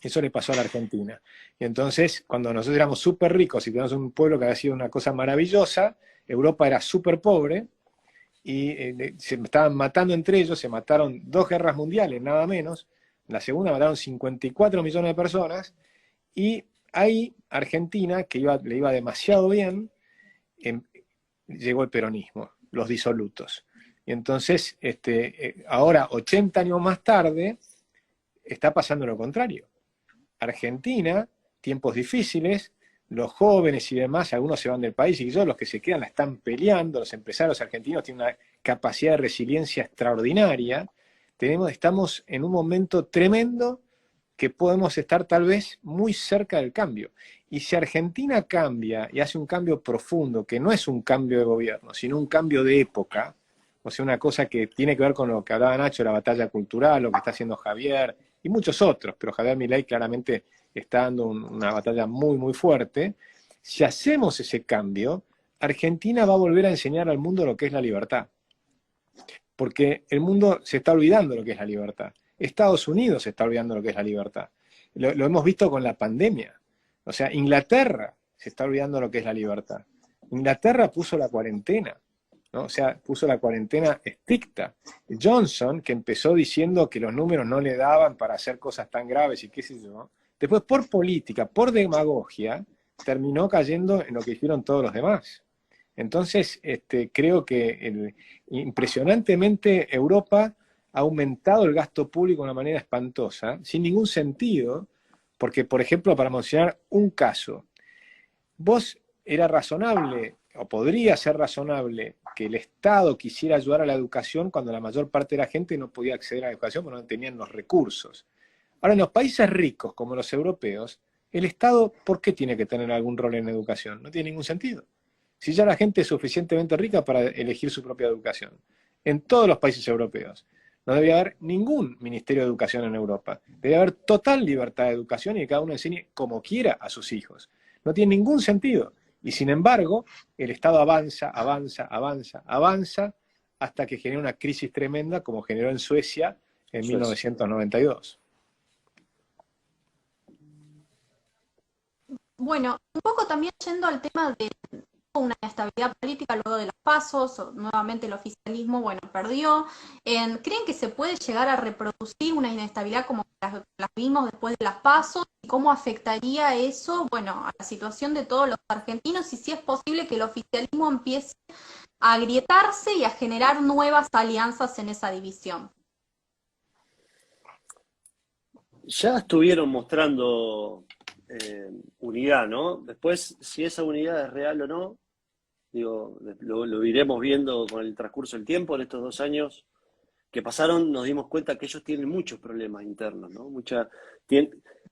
Eso le pasó a la Argentina. Y entonces, cuando nosotros éramos súper ricos y teníamos un pueblo que había sido una cosa maravillosa, Europa era súper pobre, y se estaban matando entre ellos, se mataron 2 guerras mundiales, nada menos. En la segunda mataron 54 millones de personas, y ahí Argentina, que le iba demasiado bien, llegó el peronismo, los disolutos. Y entonces, ahora, 80 años más tarde, está pasando lo contrario. Argentina, tiempos difíciles, los jóvenes y demás, algunos se van del país y los que se quedan la están peleando, los empresarios argentinos tienen una capacidad de resiliencia extraordinaria. Estamos en un momento tremendo que podemos estar tal vez muy cerca del cambio. Y si Argentina cambia y hace un cambio profundo, que no es un cambio de gobierno, sino un cambio de época, o sea, una cosa que tiene que ver con lo que hablaba Nacho, la batalla cultural, lo que está haciendo Javier y muchos otros, pero Javier Milei claramente está dando una batalla muy, muy fuerte. Si hacemos ese cambio, Argentina va a volver a enseñar al mundo lo que es la libertad. Porque el mundo se está olvidando lo que es la libertad. Estados Unidos se está olvidando lo que es la libertad. Lo hemos visto con la pandemia. O sea, Inglaterra se está olvidando lo que es la libertad. Inglaterra puso la cuarentena, ¿no? O sea, puso la cuarentena estricta. Johnson, que empezó diciendo que los números no le daban para hacer cosas tan graves y qué sé yo, después por política, por demagogia, terminó cayendo en lo que hicieron todos los demás. Entonces, creo que impresionantemente Europa ha aumentado el gasto público de una manera espantosa, sin ningún sentido, porque, por ejemplo, para mencionar un caso, vos era razonable, o podría ser razonable, que el Estado quisiera ayudar a la educación cuando la mayor parte de la gente no podía acceder a la educación porque no tenían los recursos. Ahora, en los países ricos, como los europeos, el Estado, ¿por qué tiene que tener algún rol en educación? No tiene ningún sentido. Si ya la gente es suficientemente rica para elegir su propia educación. En todos los países europeos. No debería haber ningún ministerio de educación en Europa. Debería haber total libertad de educación y que cada uno enseñe como quiera a sus hijos. No tiene ningún sentido. Y sin embargo, el Estado avanza, avanza, avanza, avanza, hasta que genera una crisis tremenda como generó en Suecia en 1992. Bueno, un poco también yendo al tema una inestabilidad política luego de las PASO, nuevamente el oficialismo, bueno, perdió. ¿Creen que se puede llegar a reproducir una inestabilidad como las vimos después de las PASO? ¿Y cómo afectaría eso, bueno, a la situación de todos los argentinos? Y si es posible que el oficialismo empiece a agrietarse y a generar nuevas alianzas en esa división. Ya estuvieron mostrando unidad, ¿no? Después, si esa unidad es real o no, digo, lo iremos viendo con el transcurso del tiempo. En estos 2 años que pasaron nos dimos cuenta que ellos tienen muchos problemas internos, ¿no?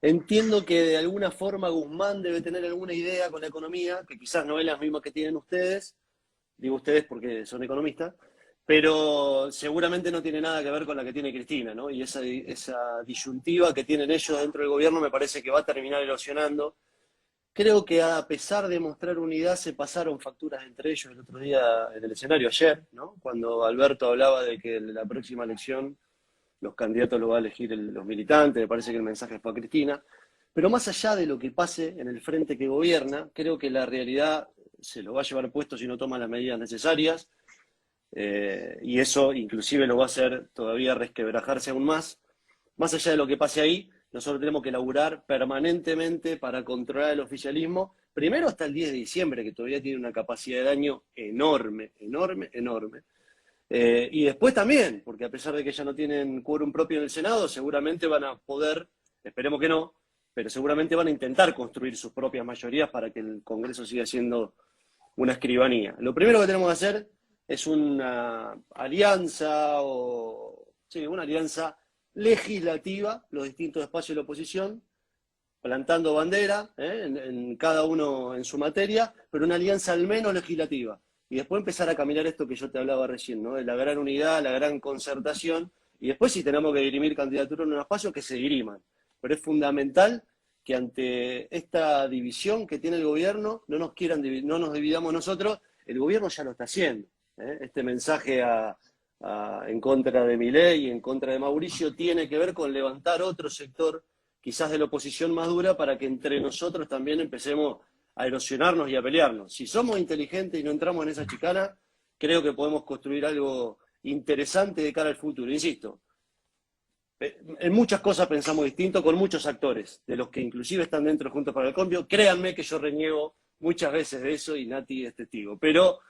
Entiendo que de alguna forma Guzmán debe tener alguna idea con la economía, que quizás no es la misma que tienen ustedes, digo ustedes porque son economistas, pero seguramente no tiene nada que ver con la que tiene Cristina, ¿no? Y esa disyuntiva que tienen ellos dentro del gobierno me parece que va a terminar erosionando. Creo que a pesar de mostrar unidad se pasaron facturas entre ellos el otro día en el escenario, ayer, ¿no? Cuando Alberto hablaba de que en la próxima elección los candidatos lo va a elegir los militantes, me parece que el mensaje fue a Cristina. Pero más allá de lo que pase en el frente que gobierna, creo que la realidad se lo va a llevar puesto si no toma las medidas necesarias. Y eso inclusive lo va a hacer todavía resquebrajarse aún más. Más allá de lo que pase ahí, nosotros tenemos que laburar permanentemente para controlar el oficialismo, primero hasta el 10 de diciembre, que todavía tiene una capacidad de daño enorme, enorme, enorme. Y después también, porque a pesar de que ya no tienen quórum propio en el Senado, seguramente van a poder, esperemos que no, pero seguramente van a intentar construir sus propias mayorías para que el Congreso siga siendo una escribanía. Lo primero que tenemos que hacer es una alianza, una alianza legislativa, los distintos espacios de la oposición, plantando bandera, en cada uno en su materia, pero una alianza al menos legislativa. Y después empezar a caminar esto que yo te hablaba recién, ¿no? De la gran unidad, la gran concertación, y después si tenemos que dirimir candidaturas en un espacio, que se diriman. Pero es fundamental que ante esta división que tiene el gobierno, no nos dividamos nosotros, el gobierno ya lo está haciendo. Este mensaje en contra de Milei y en contra de Mauricio tiene que ver con levantar otro sector, quizás de la oposición más dura, para que entre nosotros también empecemos a erosionarnos y a pelearnos. Si somos inteligentes y no entramos en esa chicana, creo que podemos construir algo interesante de cara al futuro. Insisto, en muchas cosas pensamos distinto con muchos actores, de los que inclusive están dentro de Juntos para el Cambio. Créanme que yo reniego muchas veces de eso y Nati es testigo. Pero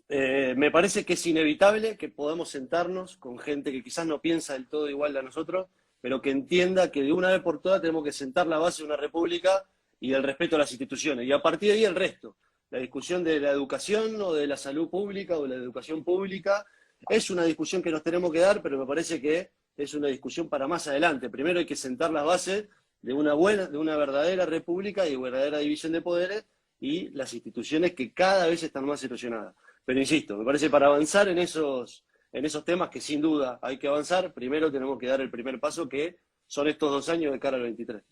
me parece que es inevitable que podamos sentarnos con gente que quizás no piensa del todo igual a nosotros, pero que entienda que de una vez por todas tenemos que sentar la base de una república y del respeto a las instituciones. Y a partir de ahí el resto. La discusión de la educación o de la salud pública o de la educación pública es una discusión que nos tenemos que dar, pero me parece que es una discusión para más adelante. Primero hay que sentar las bases de una verdadera república y verdadera división de poderes y las instituciones que cada vez están más erosionadas. Pero insisto, me parece para avanzar en esos temas que sin duda hay que avanzar, primero tenemos que dar el primer paso, que son estos 2 años de cara al 23.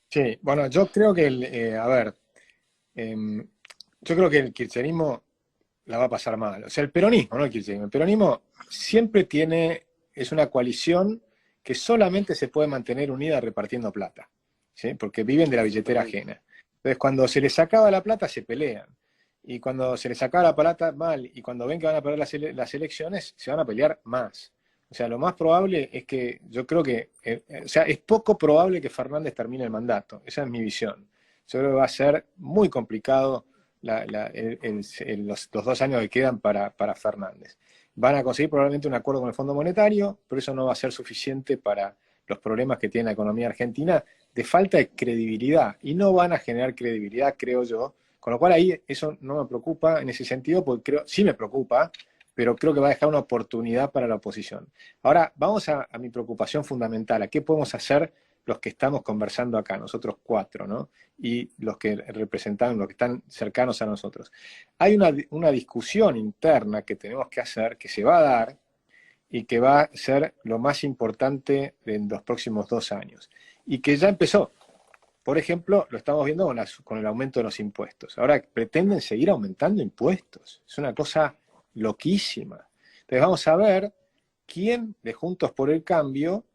Sí, bueno, yo creo que yo creo que el kirchnerismo la va a pasar mal. O sea, el peronismo, no el kirchnerismo. El peronismo siempre es una coalición que solamente se puede mantener unida repartiendo plata, ¿sí? Porque viven de la billetera ajena. Entonces, cuando se les acaba la plata, se pelean. Y cuando se les acaba la plata, mal. Y cuando ven que van a perder las elecciones, se van a pelear más. O sea, lo más probable es que, yo creo que, o sea, es poco probable que Fernández termine el mandato. Esa es mi visión. Yo creo que va a ser muy complicado los 2 años que quedan para Fernández. Van a conseguir probablemente un acuerdo con el Fondo Monetario, pero eso no va a ser suficiente para los problemas que tiene la economía argentina de falta de credibilidad. Y no van a generar credibilidad, creo yo. Con lo cual ahí eso no me preocupa en ese sentido, porque sí me preocupa, pero creo que va a dejar una oportunidad para la oposición. Ahora, vamos a mi preocupación fundamental, a qué podemos hacer los que estamos conversando acá, nosotros 4, ¿no? Y los que representan, los que están cercanos a nosotros. Hay una discusión interna que tenemos que hacer, que se va a dar, y que va a ser lo más importante en los próximos 2 años. Y que ya empezó. Por ejemplo, lo estamos viendo con el aumento de los impuestos. Ahora pretenden seguir aumentando impuestos. Es una cosa loquísima. Entonces vamos a ver quién de Juntos por el Cambio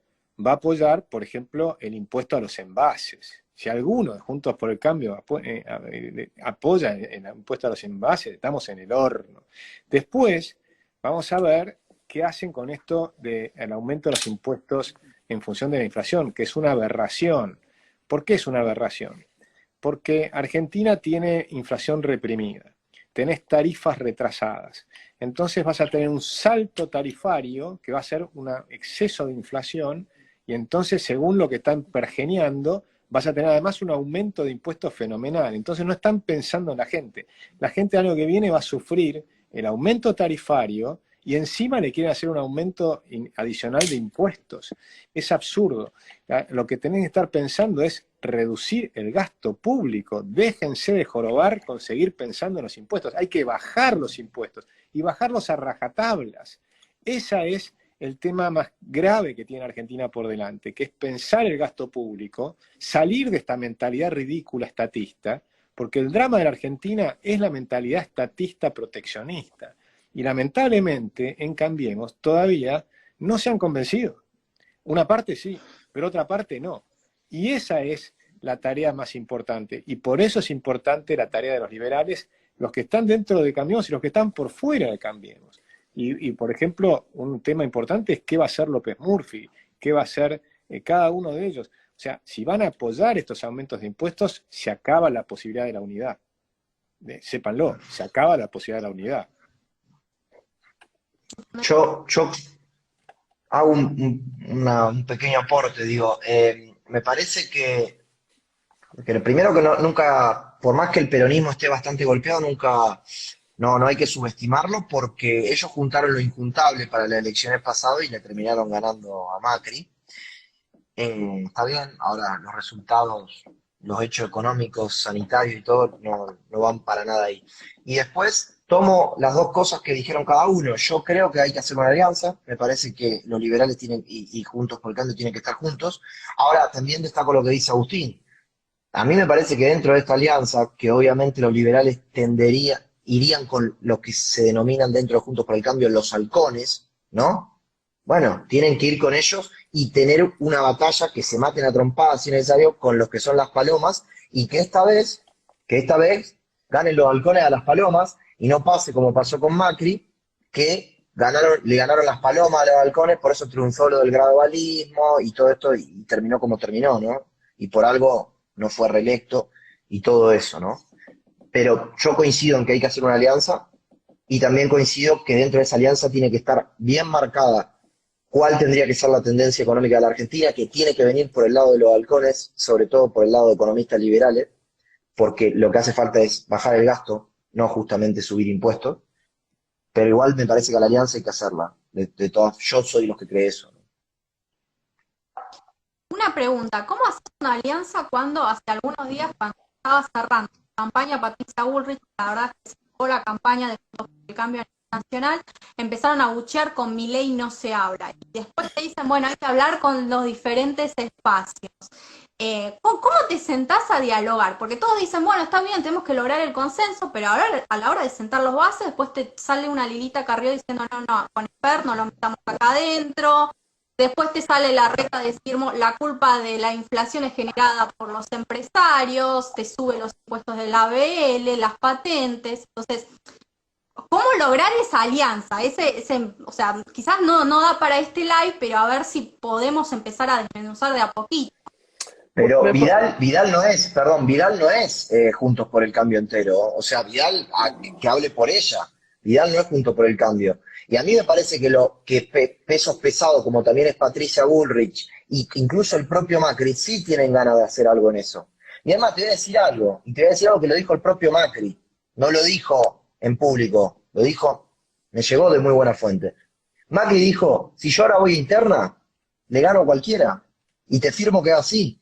va a apoyar, por ejemplo, el impuesto a los envases, Si alguno de Juntos por el Cambio apoya el impuesto a los envases, estamos en el horno. Después, vamos a ver qué hacen con esto del aumento de los impuestos en función de la inflación, que es una aberración. ¿Por qué es una aberración? Porque Argentina tiene inflación reprimida, tenés tarifas retrasadas, entonces vas a tener un salto tarifario que va a ser un exceso de inflación, y entonces, según lo que están pergeñando, vas a tener además un aumento de impuestos fenomenal. Entonces no están pensando en la gente. La gente al año que viene va a sufrir el aumento tarifario y encima le quieren hacer un aumento adicional de impuestos. Es absurdo. Lo que tienen que estar pensando es reducir el gasto público. Déjense de jorobar con seguir pensando en los impuestos. Hay que bajar los impuestos y bajarlos a rajatablas. Esa es el tema más grave que tiene Argentina por delante, que es pensar el gasto público, salir de esta mentalidad ridícula estatista, porque el drama de la Argentina es la mentalidad estatista proteccionista. Y lamentablemente, en Cambiemos, todavía no se han convencido. Una parte sí, pero otra parte no. Y esa es la tarea más importante. Y por eso es importante la tarea de los liberales, los que están dentro de Cambiemos y los que están por fuera de Cambiemos. Por ejemplo, un tema importante es qué va a hacer López Murphy, qué va a hacer cada uno de ellos. O sea, si van a apoyar estos aumentos de impuestos, se acaba la posibilidad de la unidad. Sépanlo, se acaba la posibilidad de la unidad. Yo hago un pequeño aporte, digo, me parece que primero que nunca, por más que el peronismo esté bastante golpeado, nunca, no hay que subestimarlo porque ellos juntaron lo injuntable para las elecciones pasadas y le terminaron ganando a Macri. Está bien, ahora los resultados, los hechos económicos, sanitarios y todo no van para nada ahí. Y después tomo las dos cosas que dijeron cada uno. Yo creo que hay que hacer una alianza, me parece que los liberales tienen y Juntos por el Cambio tienen que estar juntos. Ahora también destaco lo que dice Agustín. A mí me parece que dentro de esta alianza, que obviamente los liberales irían con lo que se denominan dentro de Juntos por el Cambio los halcones, ¿no? Bueno, tienen que ir con ellos y tener una batalla que se maten a trompadas si necesario con los que son las palomas y que esta vez ganen los halcones a las palomas y no pase como pasó con Macri, que le ganaron las palomas a los halcones, por eso triunfó lo del gradualismo y todo esto y terminó como terminó, ¿no? Y por algo no fue reelecto y todo eso, ¿no? Pero yo coincido en que hay que hacer una alianza y también coincido que dentro de esa alianza tiene que estar bien marcada cuál tendría que ser la tendencia económica de la Argentina, que tiene que venir por el lado de los halcones, sobre todo por el lado de economistas liberales, porque lo que hace falta es bajar el gasto, no justamente subir impuestos, pero igual me parece que a la alianza hay que hacerla. De todas, yo soy los que cree eso, ¿no? Una pregunta, ¿cómo hacer una alianza cuando hace algunos días, cuando estaba cerrando la campaña Patricia Bullrich, la verdad es que se acabó la campaña de Juntos por el Cambio Nacional, empezaron a buchear con "Mi ley no se habla"? Y después te dicen, bueno, hay que hablar con los diferentes espacios. ¿Cómo te sentás a dialogar? Porque todos dicen, bueno, está bien, tenemos que lograr el consenso, pero ahora a la hora de sentar los bases, después te sale una Lilita Carrió diciendo, no, con Esper no lo metamos acá adentro. Después te sale la reta de decir, la culpa de la inflación es generada por los empresarios, te sube los impuestos del ABL, las patentes. Entonces, ¿cómo lograr esa alianza? O sea, quizás no da para este live, pero a ver si podemos empezar a desmenuzar de a poquito. Pero Vidal no es Juntos por el Cambio entero. O sea, Vidal, que hable por ella. Vidal no es Juntos por el Cambio. Y a mí me parece que pesos pesados, como también es Patricia Bullrich, e incluso el propio Macri, sí tienen ganas de hacer algo en eso. Y además te voy a decir algo, y te voy a decir algo que lo dijo el propio Macri. No lo dijo en público, lo dijo, me llegó de muy buena fuente. Macri dijo, si yo ahora voy a interna, le gano a cualquiera. Y te firmo que es así.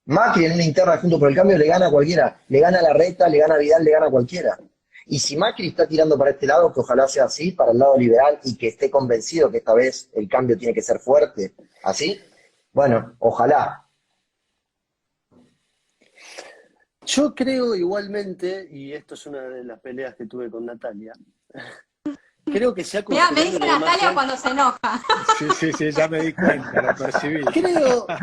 Macri en una interna Juntos por el Cambio le gana a cualquiera, le gana a Larreta, le gana a Vidal, le gana a cualquiera. Y si Macri está tirando para este lado, que ojalá sea así, para el lado liberal, y que esté convencido que esta vez el cambio tiene que ser fuerte, así, bueno, ojalá. Yo creo igualmente, y esto es una de las peleas que tuve con Natalia, creo que se ha Mirá, me construido dice una Natalia imagen. cuando se enoja. Sí, ya me di cuenta, lo percibí. Creo que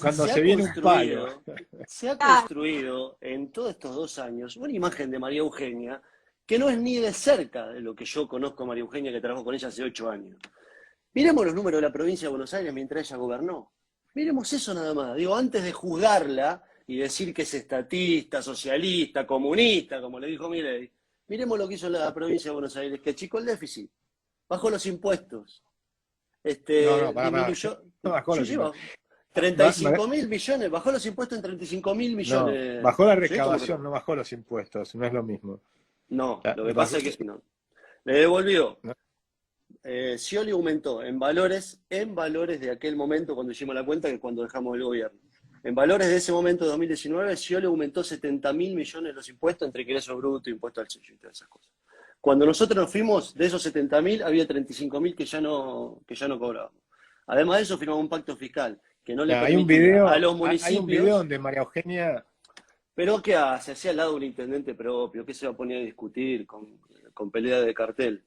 Cuando se se ha viene un palo. se ha Claro. construido en todos estos 2 años una imagen de María Eugenia que no es ni de cerca de lo que yo conozco a María Eugenia, que trabajo con ella hace 8 años. Miremos los números de la provincia de Buenos Aires mientras ella gobernó. Miremos eso nada más. Digo, antes de juzgarla y decir que es estatista, socialista, comunista, como le dijo Milei, miremos lo que hizo la provincia de Buenos Aires, que achicó el déficit, bajó los impuestos, No, pará. disminuyó, No bajó sí, los sí, impuestos. 35.000 millones, bajó los impuestos en 35.000 No, millones. bajó la ¿Sí? ¿Cómo que recaudación, no? no bajó los impuestos, no es lo mismo. No, lo que Bajó- pasa es que no. Le devolvió. no. Scioli aumentó en valores de aquel momento cuando hicimos la cuenta que cuando dejamos el gobierno. En valores de ese momento de 2019, Scioli aumentó 70.000 millones los impuestos entre ingreso bruto, impuesto al sello y todas esas cosas. Cuando nosotros nos fuimos, de esos 70.000 había 35.000 que ya no cobrábamos. Además de eso, firmamos un pacto fiscal que no le Hay un permitía video, a los hay un video municipios. donde María Eugenia, Pero ¿qué hace? Hacía al lado un intendente propio, ¿qué se va a poner a discutir con pelea de cartel?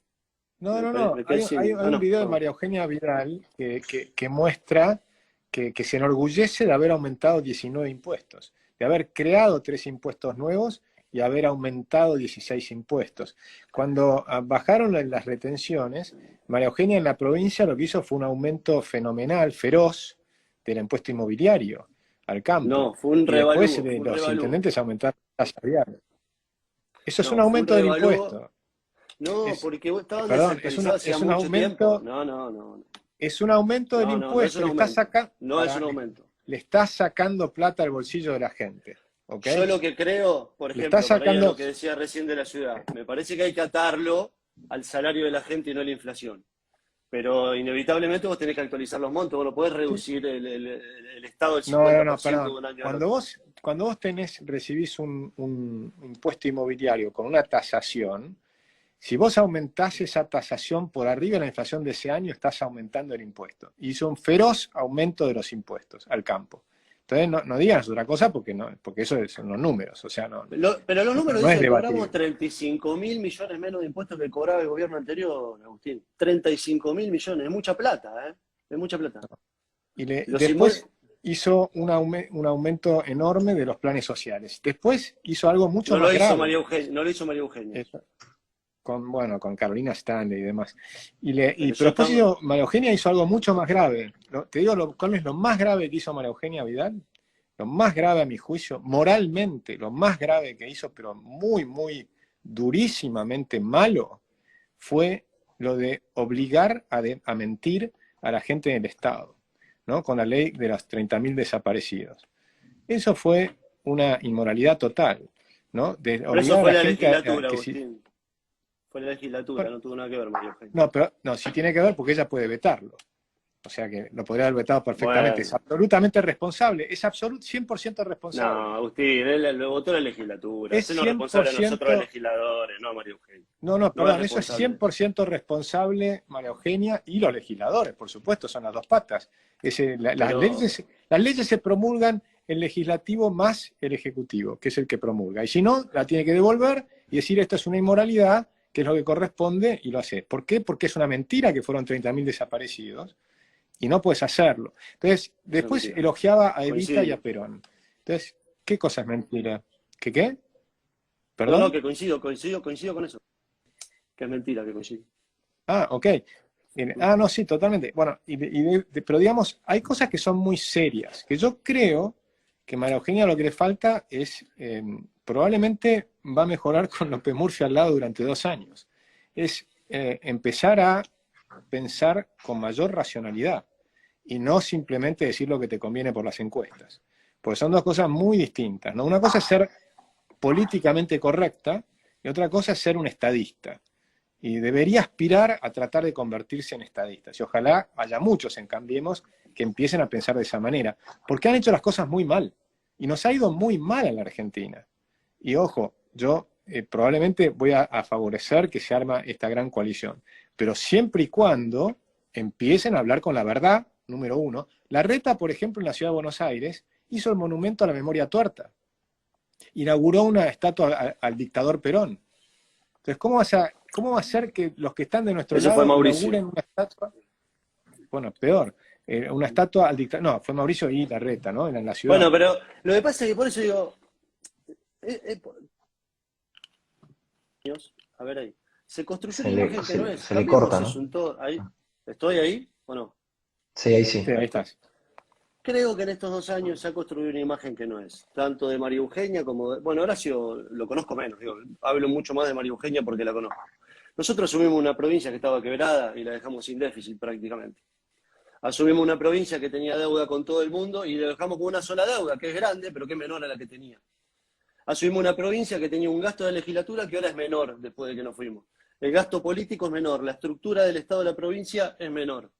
no, Me quedé sin. hay un video de María Eugenia Vidal que muestra que se enorgullece de haber aumentado 19 impuestos, de haber creado 3 impuestos nuevos y haber aumentado 16 impuestos. Cuando bajaron las retenciones, María Eugenia en la provincia lo que hizo fue un aumento fenomenal, feroz, del impuesto inmobiliario al campo. No, fue un Y después revalúo. los intendentes aumentaron la tasa diaria. Eso es No, un aumento fue un del revalúo. impuesto. No, Es- porque estaban perdón, desactualizados hacía es un mucho tiempo. aumento, No. es un aumento del No, no es impuesto, un le está aumento. sacando, No es un aumento. le está sacando plata al bolsillo de la gente. ¿Ok? Yo lo que creo, por Le ejemplo, está para ir a sacando- lo que decía recién de la ciudad, me parece que hay que atarlo al salario de la gente y no a la inflación. Pero inevitablemente vos tenés que actualizar los montos, vos no podés reducir el Estado del 50% de un año al otro. Cuando vos recibís un impuesto inmobiliario con una tasación, si vos aumentás esa tasación por arriba de la inflación de ese año, estás aumentando el impuesto. Y hizo un feroz aumento de los impuestos al campo. Entonces no digas otra cosa porque eso son los números. O sea, Pero los números no es dicen que debatible. cobramos 35.000 millones menos de impuestos que cobraba el gobierno anterior, Agustín. 35.000 millones, es mucha plata, ¿eh? Es mucha plata. Y Los después hizo un aumento enorme de los planes sociales. Después hizo algo mucho No más lo hizo grave. María Eugenia, no lo hizo María Eugenia. Eso. Con Carolina Stanley y demás. Pero Pero yo después estaba- María Eugenia hizo algo mucho más grave. Te digo cuál es lo más grave que hizo María Eugenia Vidal. Lo más grave a mi juicio, moralmente, lo más grave que hizo, pero muy, muy durísimamente malo, fue lo de obligar a mentir a la gente del Estado, ¿no? Con la ley de los 30.000 desaparecidos. Eso fue una inmoralidad total, ¿no? De Pero eso obligar fue a la la gente a legislatura, que si- Agustín. Fue la legislatura, no tuvo nada que ver María Eugenia. No, sí tiene que ver porque ella puede vetarlo. O sea que lo podría haber vetado perfectamente. Bueno. Es absolutamente responsable, es 100% responsable. No, Agustín, él lo votó la legislatura. Es Es responsable a 100%. nosotros los legisladores, no a María Eugenia. No, No perdón, es eso es responsable. 100% responsable María Eugenia y los legisladores, por supuesto, son las dos patas. Pero- Las leyes se promulgan el legislativo más el ejecutivo, que es el que promulga. Y si no, la tiene que devolver y decir esto es una inmoralidad, que es lo que corresponde, y lo hace. ¿Por qué? Porque es una mentira que fueron 30.000 desaparecidos y no puedes hacerlo. Entonces, después mentira. elogiaba a Evita Coincido. y a Perón. Entonces, ¿qué cosa es mentira? ¿Qué? No, ¿Perdón? no, que coincido con eso. Que es mentira que coincido. Ah, ok. Bien. No, sí, totalmente. Bueno, pero digamos, hay cosas que son muy serias, que yo creo que María Eugenia lo que le falta es, probablemente va a mejorar con López Murphy al lado durante 2 años, es empezar a pensar con mayor racionalidad y no simplemente decir lo que te conviene por las encuestas. Porque son dos cosas muy distintas, ¿no? Una cosa es ser políticamente correcta y otra cosa es ser un estadista. Y debería aspirar a tratar de convertirse en estadistas. Y ojalá haya muchos en Cambiemos que empiecen a pensar de esa manera. Porque han hecho las cosas muy mal. Y nos ha ido muy mal en la Argentina. Y ojo, yo probablemente voy a favorecer que se arma esta gran coalición. Pero siempre y cuando empiecen a hablar con la verdad, número uno. Larreta, por ejemplo, en la Ciudad de Buenos Aires, hizo el monumento a la memoria tuerta. Inauguró una estatua al dictador Perón. Entonces, ¿cómo vas a ¿cómo va a ser que los que están de nuestro Eso fue lado Mauricio. inauguren una estatua? Bueno, peor, una estatua al dictador. No, fue Mauricio y Larreta, ¿no? En la ciudad. Bueno, pero lo que pasa es que por eso digo, a ver ahí, se construyó una imagen que no es. Se le Cambiemos corta, eso ¿no? en todo. Ahí, ¿estoy ahí o no? Sí, ahí sí. Sí, ahí estás. Creo que en estos 2 años se ha construido una imagen que no es, tanto de María Eugenia como de... Bueno, Horacio lo conozco menos, digo, hablo mucho más de María Eugenia porque la conozco. Nosotros asumimos una provincia que estaba quebrada y la dejamos sin déficit prácticamente. Asumimos una provincia que tenía deuda con todo el mundo y la dejamos con una sola deuda, que es grande, pero que es menor a la que tenía. Asumimos una provincia que tenía un gasto de legislatura que ahora es menor después de que nos fuimos. El gasto político es menor, la estructura del Estado de la provincia es menor.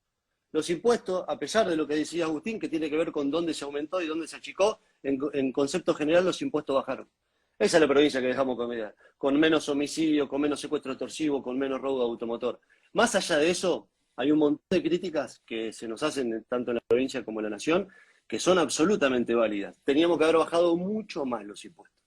Los impuestos, a pesar de lo que decía Agustín, que tiene que ver con dónde se aumentó y dónde se achicó, en concepto general los impuestos bajaron. Esa es la provincia que dejamos con menos homicidio, con menos secuestro extorsivo, con menos robo de automotor. Más allá de eso, hay un montón de críticas que se nos hacen tanto en la provincia como en la nación, que son absolutamente válidas. Teníamos que haber bajado mucho más los impuestos.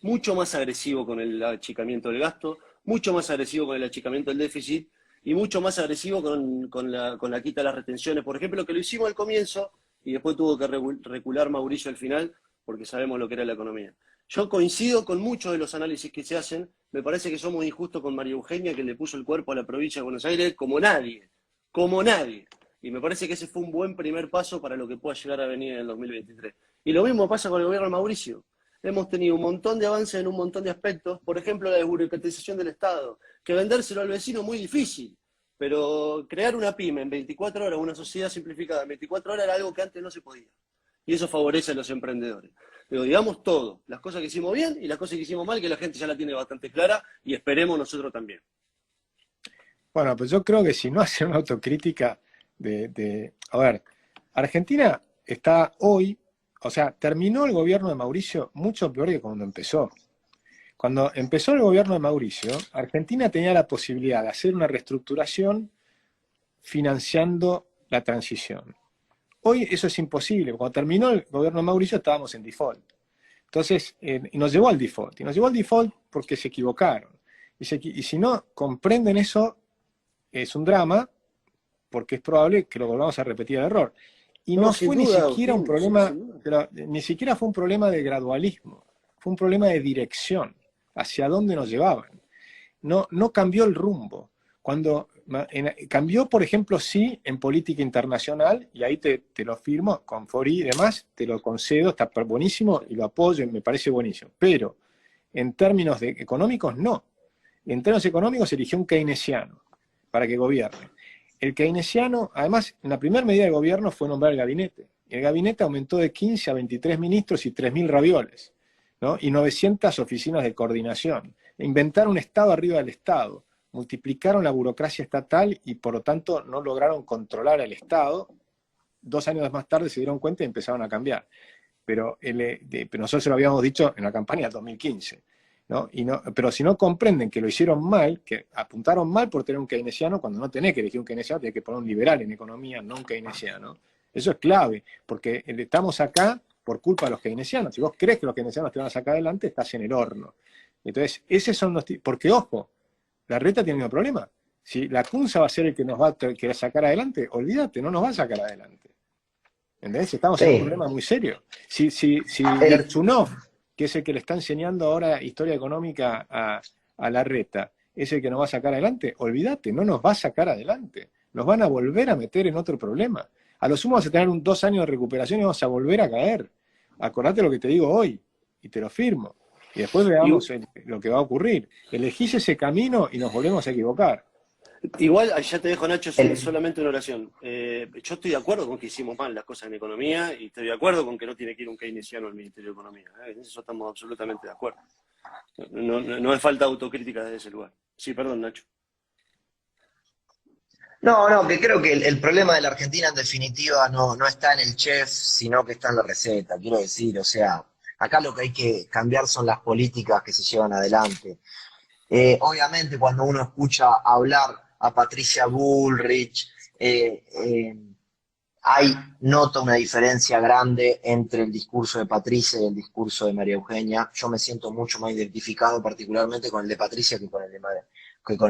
Mucho más agresivo con el achicamiento del gasto, mucho más agresivo con el achicamiento del déficit, y mucho más agresivo con la quita de las retenciones, por ejemplo, que lo hicimos al comienzo y después tuvo que recular Mauricio al final, porque sabemos lo que era la economía. Yo coincido con muchos de los análisis que se hacen, me parece que somos injustos con María Eugenia, que le puso el cuerpo a la provincia de Buenos Aires como nadie, y me parece que ese fue un buen primer paso para lo que pueda llegar a venir en el 2023. Y lo mismo pasa con el gobierno de Mauricio. Hemos tenido un montón de avances en un montón de aspectos, por ejemplo, la desburocratización del Estado, que vendérselo al vecino es muy difícil, pero crear una pyme en 24 horas, una sociedad simplificada en 24 horas era algo que antes no se podía. Y eso favorece a los emprendedores. Pero digamos todo, las cosas que hicimos bien y las cosas que hicimos mal, que la gente ya la tiene bastante clara y esperemos nosotros también. Bueno, pues yo creo que si no hacen una autocrítica a ver, Argentina está hoy, o sea, terminó el gobierno de Mauricio mucho peor que cuando empezó. Cuando empezó el gobierno de Mauricio, Argentina tenía la posibilidad de hacer una reestructuración financiando la transición. Hoy eso es imposible. Cuando terminó el gobierno de Mauricio estábamos en default. Entonces, y nos llevó al default. Y nos llevó al default porque se equivocaron. Y si no comprenden eso, es un drama, porque es probable que lo volvamos a repetir el error. Y no fue ni siquiera un problema, ni siquiera fue un problema de gradualismo, fue un problema de dirección, hacia dónde nos llevaban. No cambió el rumbo. Cambió, por ejemplo, sí, en política internacional, y ahí te lo firmo, con Fori y demás, te lo concedo, está buenísimo y lo apoyo, me parece buenísimo. Pero en términos económicos, no. En términos económicos eligió un keynesiano para que gobierne. El keynesiano, además, en la primera medida del gobierno fue nombrar el gabinete. El gabinete aumentó de 15 a 23 ministros y 3.000 ravioles, ¿no? Y 900 oficinas de coordinación. Inventaron un Estado arriba del Estado. Multiplicaron la burocracia estatal y, por lo tanto, no lograron controlar al Estado. 2 años más tarde se dieron cuenta y empezaron a cambiar. Pero nosotros se lo habíamos dicho en la campaña del 2015. ¿No? Pero si no comprenden que lo hicieron mal, que apuntaron mal por tener un keynesiano, cuando no tenés que elegir un keynesiano, tenés que poner un liberal en economía, no un keynesiano. Eso es clave, porque estamos acá por culpa de los keynesianos. Si vos crees que los keynesianos te van a sacar adelante, estás en el horno. Entonces, esos son los... Porque, ojo, Larreta tiene un problema. Si la CUNSA va a ser el que nos va a querer sacar adelante, olvídate, no nos va a sacar adelante. ¿Entendés? Estamos en un problema muy serio. Si Gerchunov, que es el que le está enseñando ahora historia económica a Larreta, es el que nos va a sacar adelante, olvídate, no nos va a sacar adelante. Nos van a volver a meter en otro problema. A lo sumo vamos a tener 2 años de recuperación y vamos a volver a caer. Acordate lo que te digo hoy, y te lo firmo. Y después veamos lo que va a ocurrir. Elegís ese camino y nos volvemos a equivocar. Igual, ya te dejo, Nacho, solamente una oración. Yo estoy de acuerdo con que hicimos mal las cosas en economía y estoy de acuerdo con que no tiene que ir un keynesiano al Ministerio de Economía. En eso estamos absolutamente de acuerdo. No es falta autocrítica desde ese lugar. Sí, perdón, Nacho. No, que creo que el problema de la Argentina en definitiva no está en el chef, sino que está en la receta, quiero decir, o sea, acá lo que hay que cambiar son las políticas que se llevan adelante. Obviamente cuando uno escucha hablar a Patricia Bullrich, noto una diferencia grande entre el discurso de Patricia y el discurso de María Eugenia. Yo me siento mucho más identificado particularmente con el de Patricia que con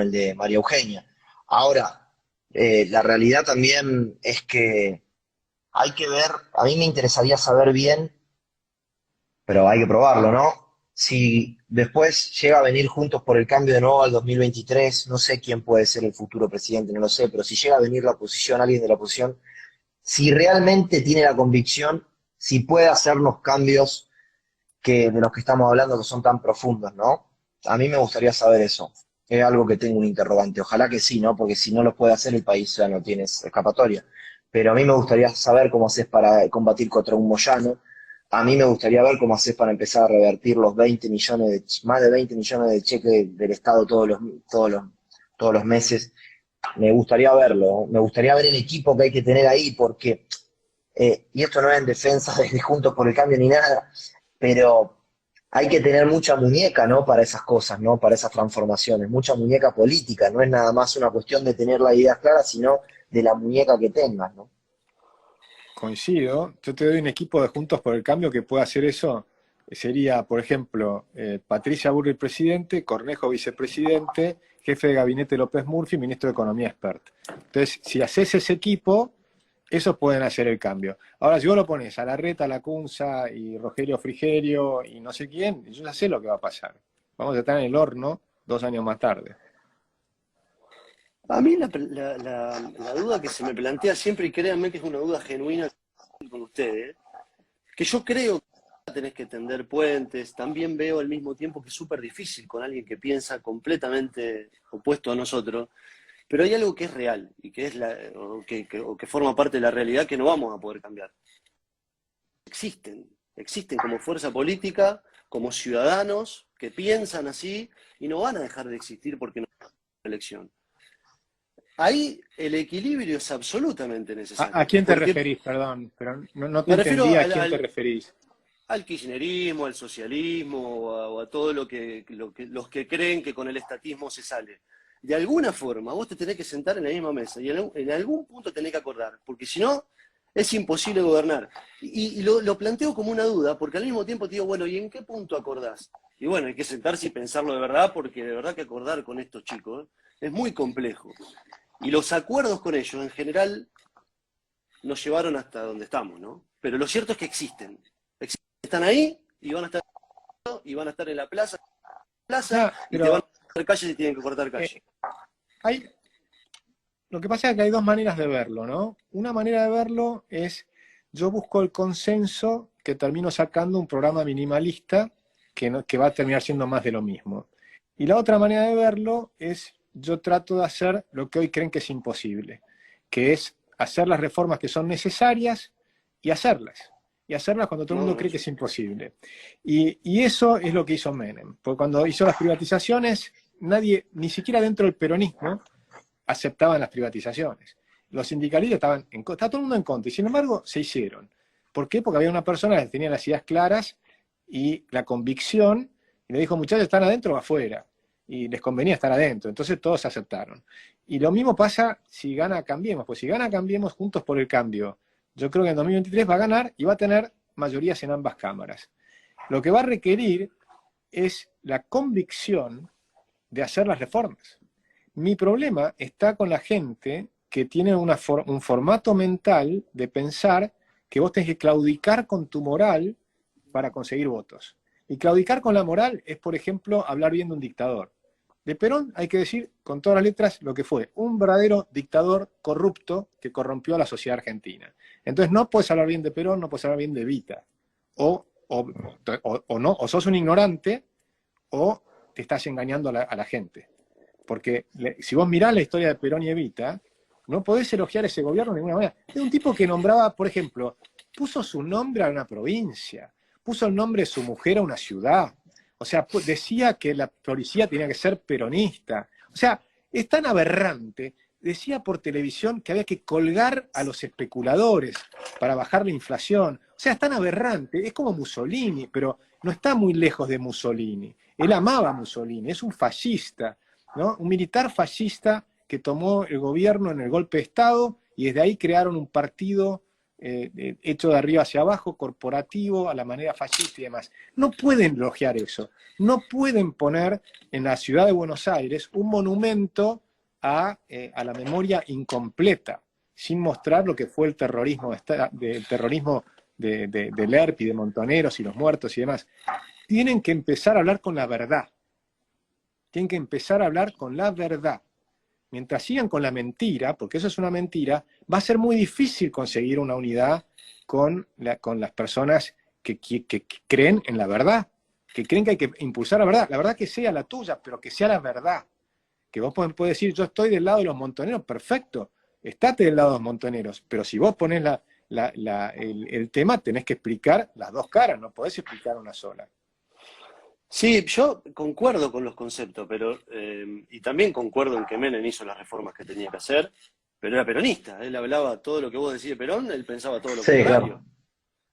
el de María Eugenia. Ahora, la realidad también es que hay que ver, a mí me interesaría saber bien, pero hay que probarlo, ¿no? Si después llega a venir Juntos por el Cambio de nuevo al 2023, no sé quién puede ser el futuro presidente, no lo sé, pero si llega a venir la oposición, alguien de la oposición, si realmente tiene la convicción, si puede hacernos cambios de los que estamos hablando que son tan profundos, ¿no? A mí me gustaría saber eso. Es algo que tengo un interrogante. Ojalá que sí, ¿no? Porque si no lo puede hacer, el país ya no tiene escapatoria. Pero a mí me gustaría saber cómo haces para combatir contra un Moyano. A mí me gustaría ver cómo haces para empezar a revertir los 20 millones más de 20 millones de cheques del Estado todos los meses. Me gustaría verlo, me gustaría ver el equipo que hay que tener ahí, porque, y esto no es en defensa de Juntos por el Cambio ni nada, pero hay que tener mucha muñeca, ¿no? Para esas cosas, ¿no? Para esas transformaciones, mucha muñeca política, no es nada más una cuestión de tener las ideas claras, sino de la muñeca que tengas, ¿no? Coincido, yo te doy un equipo de Juntos por el Cambio que pueda hacer eso. Sería, por ejemplo, Patricia Burri, presidente, Cornejo, vicepresidente, jefe de gabinete López Murphy, ministro de Economía experto. Entonces, si haces ese equipo, esos pueden hacer el cambio. Ahora, si vos lo pones a Larreta, Lacunza y Rogelio Frigerio y no sé quién, yo ya sé lo que va a pasar. Vamos a estar en el horno 2 años más tarde. A mí la duda que se me plantea siempre, y créanme que es una duda genuina con ustedes, que yo creo que tenés que tender puentes, también veo al mismo tiempo que es súper difícil con alguien que piensa completamente opuesto a nosotros, pero hay algo que es real y que es o que forma parte de la realidad que no vamos a poder cambiar. Existen como fuerza política, como ciudadanos que piensan así y no van a dejar de existir porque no hay una elección. Ahí el equilibrio es absolutamente necesario. ¿A quién te referís? Perdón, pero no te entendí a quién te referís. Al kirchnerismo, al socialismo, o a todo los que creen que con el estatismo se sale. De alguna forma, vos te tenés que sentar en la misma mesa y en algún punto tenés que acordar, porque si no, es imposible gobernar. Y lo planteo como una duda, porque al mismo tiempo te digo, bueno, ¿y en qué punto acordás? Y bueno, hay que sentarse y pensarlo de verdad, porque de verdad que acordar con estos chicos es muy complejo. Y los acuerdos con ellos, en general, nos llevaron hasta donde estamos, ¿no? Pero lo cierto es que existen. Están ahí y van a estar en la plaza y te van a cortar calles y tienen que cortar calles. Lo que pasa es que hay dos maneras de verlo, ¿no? Una manera de verlo es, yo busco el consenso que termino sacando un programa minimalista que va a terminar siendo más de lo mismo. Y la otra manera de verlo es, yo trato de hacer lo que hoy creen que es imposible, que es hacer las reformas que son necesarias y hacerlas. Y hacerlas cuando todo el mundo cree que es imposible. Y eso es lo que hizo Menem. Porque cuando hizo las privatizaciones, nadie, ni siquiera dentro del peronismo, aceptaban las privatizaciones. Los sindicalistas estaban estaba todo el mundo en contra, y sin embargo se hicieron. ¿Por qué? Porque había una persona que tenía las ideas claras y la convicción, y le dijo, muchachos, ¿están adentro o afuera? Y les convenía estar adentro, entonces todos aceptaron. Y lo mismo pasa si gana Cambiemos, pues si gana Cambiemos Juntos por el Cambio, yo creo que en 2023 va a ganar y va a tener mayorías en ambas cámaras. Lo que va a requerir es la convicción de hacer las reformas. Mi problema está con la gente que tiene un formato mental de pensar que vos tenés que claudicar con tu moral para conseguir votos. Y claudicar con la moral es, por ejemplo, hablar bien de un dictador. De Perón hay que decir con todas las letras lo que fue, un verdadero dictador corrupto que corrompió a la sociedad argentina. Entonces no puedes hablar bien de Perón, no puedes hablar bien de Evita. O no, o sos un ignorante o te estás engañando a la gente. Porque si vos mirás la historia de Perón y Evita, no podés elogiar ese gobierno de ninguna manera. Es un tipo que nombraba, por ejemplo, puso su nombre a una provincia, puso el nombre de su mujer a una ciudad. O sea, decía que la policía tenía que ser peronista. O sea, es tan aberrante. Decía por televisión que había que colgar a los especuladores para bajar la inflación. O sea, es tan aberrante. Es como Mussolini, pero no está muy lejos de Mussolini. Él amaba a Mussolini, es un fascista, ¿no? Un militar fascista que tomó el gobierno en el golpe de Estado y desde ahí crearon un partido hecho de arriba hacia abajo, corporativo, a la manera fascista y demás. No pueden elogiar eso, no pueden poner en la ciudad de Buenos Aires un monumento a la memoria incompleta, sin mostrar lo que fue el terrorismo, de Lerpi, de Montoneros y los muertos y demás. Tienen que empezar a hablar con la verdad. Tienen que empezar a hablar con la verdad. Mientras sigan con la mentira, porque eso es una mentira, va a ser muy difícil conseguir una unidad con las personas que creen en la verdad, que creen que hay que impulsar la verdad que sea la tuya, pero que sea la verdad. Que vos podés decir, yo estoy del lado de los montoneros, perfecto, estate del lado de los montoneros, pero si vos ponés el tema, tenés que explicar las dos caras, no podés explicar una sola. Sí, yo concuerdo con los conceptos, pero y también concuerdo en que Menem hizo las reformas que tenía que hacer, pero era peronista. Él hablaba todo lo que vos decís de Perón, él pensaba todo lo Sí, contrario. claro.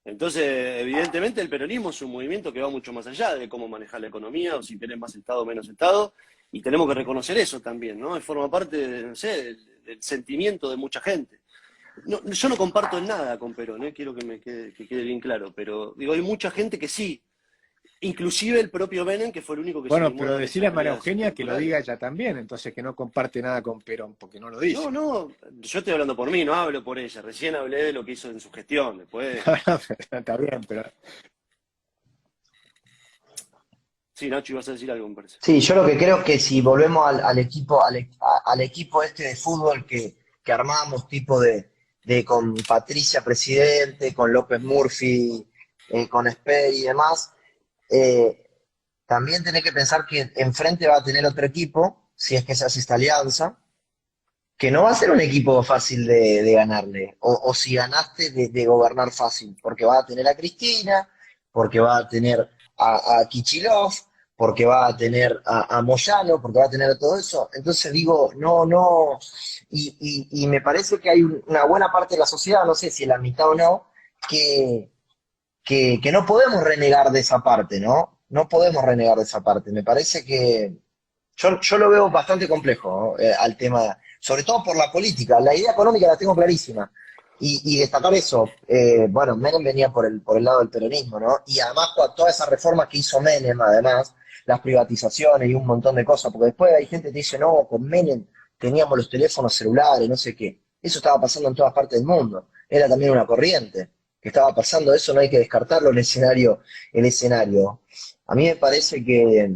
Entonces, evidentemente, el peronismo es un movimiento que va mucho más allá de cómo manejar la economía, o si tenés más Estado o menos Estado, y tenemos que reconocer eso también, ¿no? Forma parte, no sé, del sentimiento de mucha gente. No, yo no comparto en nada con Perón, quiero que quede bien claro, pero digo, hay mucha gente que sí. Inclusive el propio Menem, que fue el único que se Bueno, animó a pero dar decirle a esas María medidas Eugenia que lo estructurales. diga ella también, entonces que no comparte nada con Perón, porque no lo dice. No, yo estoy hablando por mí, no hablo por ella. Recién hablé de lo que hizo en su gestión. Después, Está bien, pero... sí, Nacho, ibas a decir algo, me parece. Sí, yo lo que creo es que si volvemos al equipo este de fútbol que armamos, tipo de con Patricia presidente, con López Murphy, con Esper y demás, eh, también tenés que pensar que enfrente va a tener otro equipo, si es que se hace esta alianza, que no va a ser un equipo fácil de ganarle, o si ganaste de gobernar fácil, porque va a tener a Cristina, porque va a tener a Kichilov, porque va a tener a Moyano, porque va a tener todo eso. Entonces digo, no, y me parece que hay una buena parte de la sociedad, no sé si la mitad o no, que, que no podemos renegar de esa parte, ¿no? No podemos renegar de esa parte. Me parece que yo lo veo bastante complejo, ¿no? Al tema, sobre todo por la política. La idea económica la tengo clarísima. Y destacar eso, bueno, Menem venía por el lado del peronismo, ¿no? Y además con todas esas reformas que hizo Menem, además, las privatizaciones y un montón de cosas, porque después hay gente que dice, no, con Menem teníamos los teléfonos celulares, no sé qué. Eso estaba pasando en todas partes del mundo. Era también una corriente que estaba pasando, eso no hay que descartarlo en el escenario. A mí me parece que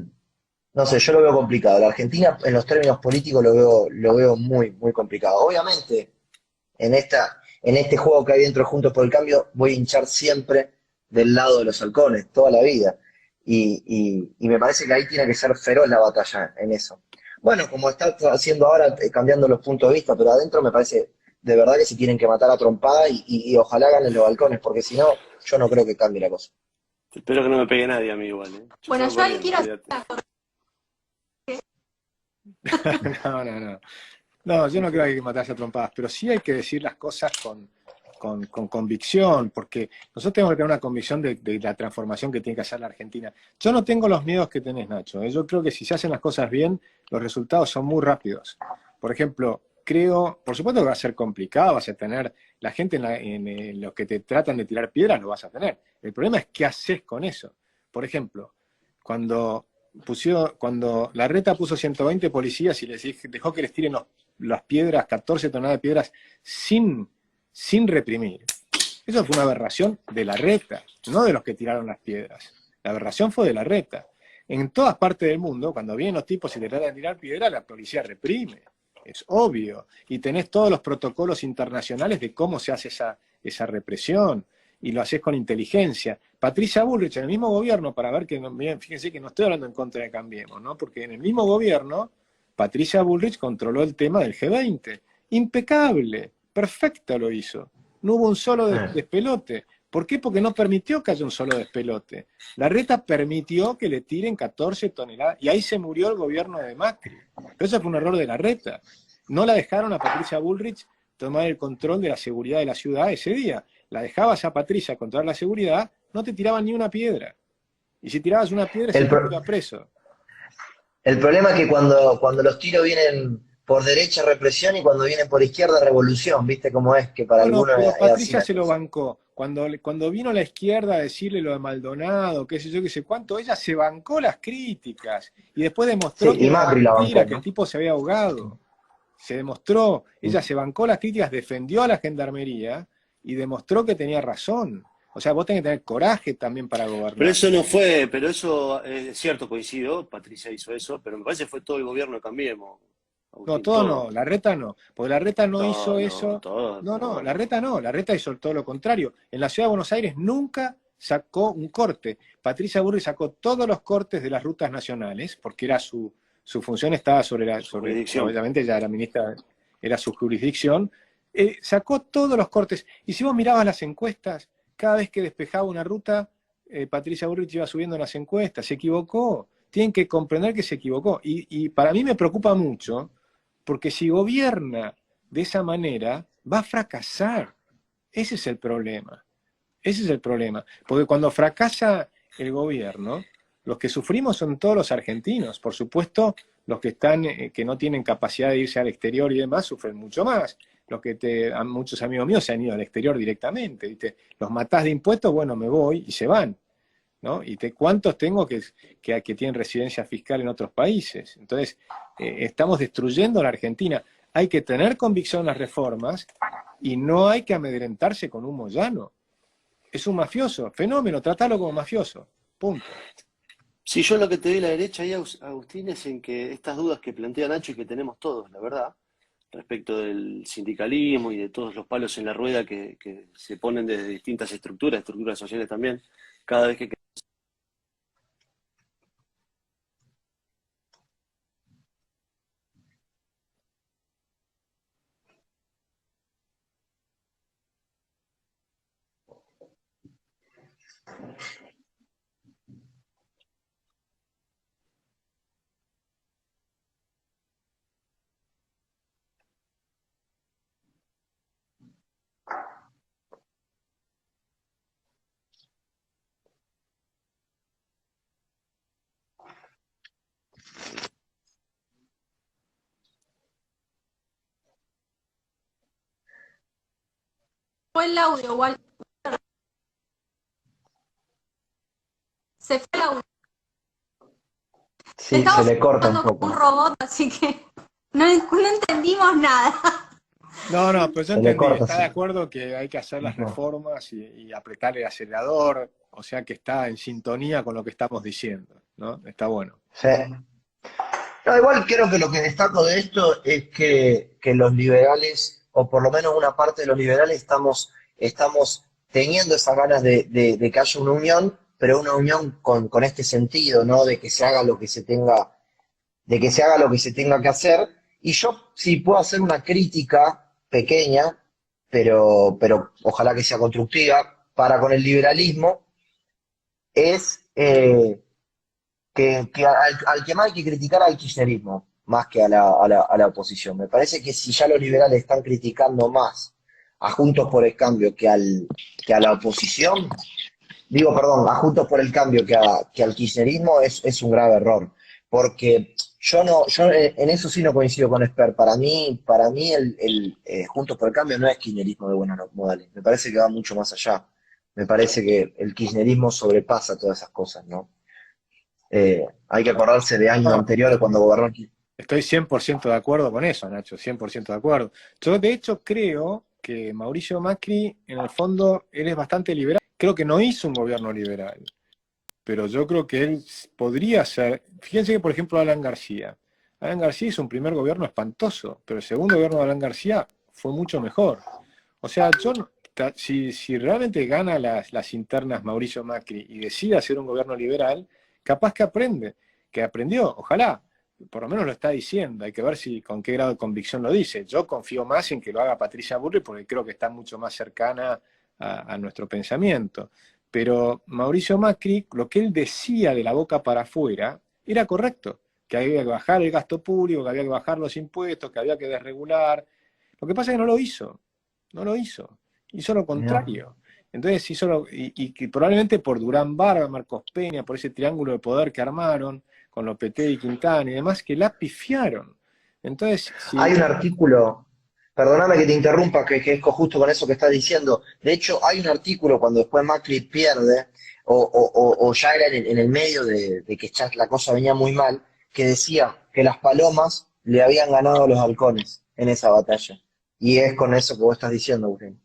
no sé, yo lo veo complicado. La Argentina, en los términos políticos, lo veo muy, muy complicado. Obviamente, en este juego que hay dentro de Juntos por el Cambio, voy a hinchar siempre del lado de los halcones, toda la vida. Y me parece que ahí tiene que ser feroz la batalla en eso. Bueno, como está haciendo ahora, cambiando los puntos de vista, pero adentro me parece de verdad que se tienen que matar a trompada y ojalá ganen los halcones, porque si no, yo no creo que cambie la cosa. Espero que no me pegue nadie a mí igual, ¿eh? Bueno, salgo yo ahí corriendo, quiero hacer olvídate. No. No, yo no creo que hay que matarse a trompadas, pero sí hay que decir las cosas con convicción, porque nosotros tenemos que tener una convicción de la transformación que tiene que hacer la Argentina. Yo no tengo los miedos que tenés, Nacho. Yo creo que si se hacen las cosas bien, los resultados son muy rápidos. Por ejemplo, creo, por supuesto que va a ser complicado, vas a tener la gente en los que te tratan de tirar piedras, lo vas a tener. El problema es qué haces con eso. Por ejemplo, cuando Larreta puso 120 policías y dejó que les tiren las piedras, 14 toneladas de piedras, sin reprimir. Eso fue una aberración de Larreta, no de los que tiraron las piedras. La aberración fue de Larreta. En todas partes del mundo, cuando vienen los tipos y te tratan de tirar piedras, la policía reprime. Es obvio. Y tenés todos los protocolos internacionales de cómo se hace esa represión. Y lo haces con inteligencia. Patricia Bullrich, en el mismo gobierno, para ver que, fíjense que no estoy hablando en contra de Cambiemos, ¿no? Porque en el mismo gobierno, Patricia Bullrich controló el tema del G20. Impecable, perfecto lo hizo. No hubo un solo despelote. ¿Por qué? Porque no permitió que haya un solo despelote. Larreta permitió que le tiren 14 toneladas, y ahí se murió el gobierno de Macri. Pero eso fue un error de Larreta. No la dejaron a Patricia Bullrich tomar el control de la seguridad de la ciudad ese día. La dejabas a Patricia controlar la seguridad, no te tiraban ni una piedra. Y si tirabas una piedra, se te iba preso. El problema es que cuando los tiros vienen por derecha represión y cuando viene por izquierda revolución, ¿viste cómo es? Que para Bueno, algunos pero es así Patricia la se lo cosa. bancó. Cuando vino la izquierda a decirle lo de Maldonado, qué sé yo, qué sé cuánto, ella se bancó las críticas y después demostró Sí, que y era Macri la mentira, bancó, que el ¿no? tipo se había ahogado. Se demostró, ella se bancó las críticas, defendió a la gendarmería y demostró que tenía razón. O sea, vos tenés que tener coraje también para Pero gobernar. eso no fue, pero eso es cierto, coincido, Patricia hizo eso, pero me parece que fue todo el gobierno de Cambiemos, No, Agustín, todo no, todo. Larreta no, porque Larreta no hizo No, no, eso. todo, No, no, no, no. Larreta no, Larreta hizo todo lo contrario. En la ciudad de Buenos Aires nunca sacó un corte. Patricia Burri sacó todos los cortes de las rutas nacionales, porque era su función estaba Su jurisdicción. obviamente ya era ministra, era su jurisdicción. Sacó todos los cortes. Y si vos mirabas las encuestas, cada vez que despejaba una ruta, Patricia Burrich iba subiendo en las encuestas, se equivocó. Tienen que comprender que se equivocó. Y para mí me preocupa mucho porque si gobierna de esa manera, va a fracasar. Ese es el problema. Ese es el problema. Porque cuando fracasa el gobierno, los que sufrimos son todos los argentinos. Por supuesto, los que están, que no tienen capacidad de irse al exterior y demás, sufren mucho más. Muchos amigos míos se han ido al exterior directamente. ¿Viste? Los matás de impuestos, bueno, me voy y se van. ¿No? ¿Cuántos tengo que tienen residencia fiscal en otros países? Entonces, estamos destruyendo la Argentina. Hay que tener convicción en las reformas y no hay que amedrentarse con un Moyano. Es un mafioso, fenómeno, tratalo como mafioso. Punto. Sí, yo lo que te doy la derecha ahí, Agustín, es en que estas dudas que plantea Nacho y que tenemos todos, la verdad, respecto del sindicalismo y de todos los palos en la rueda que se ponen desde distintas estructuras sociales también, cada vez que... Fue el audio, Walter. Se fue el audio. Sí, se Estamos le corta un hablando con un poco. robot, así que no entendimos nada. No, no, pero yo Se le entendí, corta, está de sí. acuerdo que hay que hacer las Ujú. reformas y apretar el acelerador, o sea que está en sintonía con lo que estamos diciendo, ¿no? Está bueno. Sí. No, igual creo que lo que destaco de esto es que los liberales, o por lo menos una parte de los liberales, estamos teniendo esas ganas de que haya una unión, pero una unión con este sentido, ¿no? De que se haga lo que se tenga, de que se haga lo que se tenga que hacer. Y yo sí puedo hacer una crítica pequeña, pero ojalá que sea constructiva, para con el liberalismo, es que al que más hay que criticar al kirchnerismo, más que a la oposición. Me parece que si ya los liberales están criticando más a Juntos por el Cambio que a la oposición, digo, perdón, a Juntos por el Cambio que al kirchnerismo es un grave error. Porque yo en eso sí no coincido con Esper. Para mí Juntos por el Cambio no es kirchnerismo de buenos modales. Me parece que va mucho más allá. Me parece que el kirchnerismo sobrepasa todas esas cosas, ¿no? Hay que acordarse de años No, anteriores cuando gobernó. estoy 100% de acuerdo con eso, Nacho, 100% de acuerdo. Yo, de hecho, creo que Mauricio Macri, en el fondo, él es bastante liberal. Creo que no hizo un gobierno liberal, pero yo creo que él podría ser. Fíjense que, por ejemplo, Alan García. Alan García hizo un primer gobierno espantoso, pero el segundo gobierno de Alan García fue mucho mejor. O sea, si realmente gana las internas Mauricio Macri y decide hacer un gobierno liberal, capaz que aprendió, ojalá, por lo menos lo está diciendo, hay que ver si con qué grado de convicción lo dice. Yo confío más en que lo haga Patricia Bullrich porque creo que está mucho más cercana a nuestro pensamiento. Pero Mauricio Macri, lo que él decía de la boca para afuera, era correcto, que había que bajar el gasto público, que había que bajar los impuestos, que había que desregular. Lo que pasa es que no lo hizo, no lo hizo lo ¿No? contrario. Entonces y que probablemente por Durán Barba, Marcos Peña, por ese triángulo de poder que armaron, con Lopetegui y Quintana y demás, que la pifiaron. Entonces, Hay si un artículo, perdóname que te interrumpa, que es justo con eso que estás diciendo. De hecho, hay un artículo cuando después Macri pierde, o ya era en el medio de que ya la cosa venía muy mal, que decía que las palomas le habían ganado a los halcones en esa batalla. Y es con eso que vos estás diciendo, Eugenio.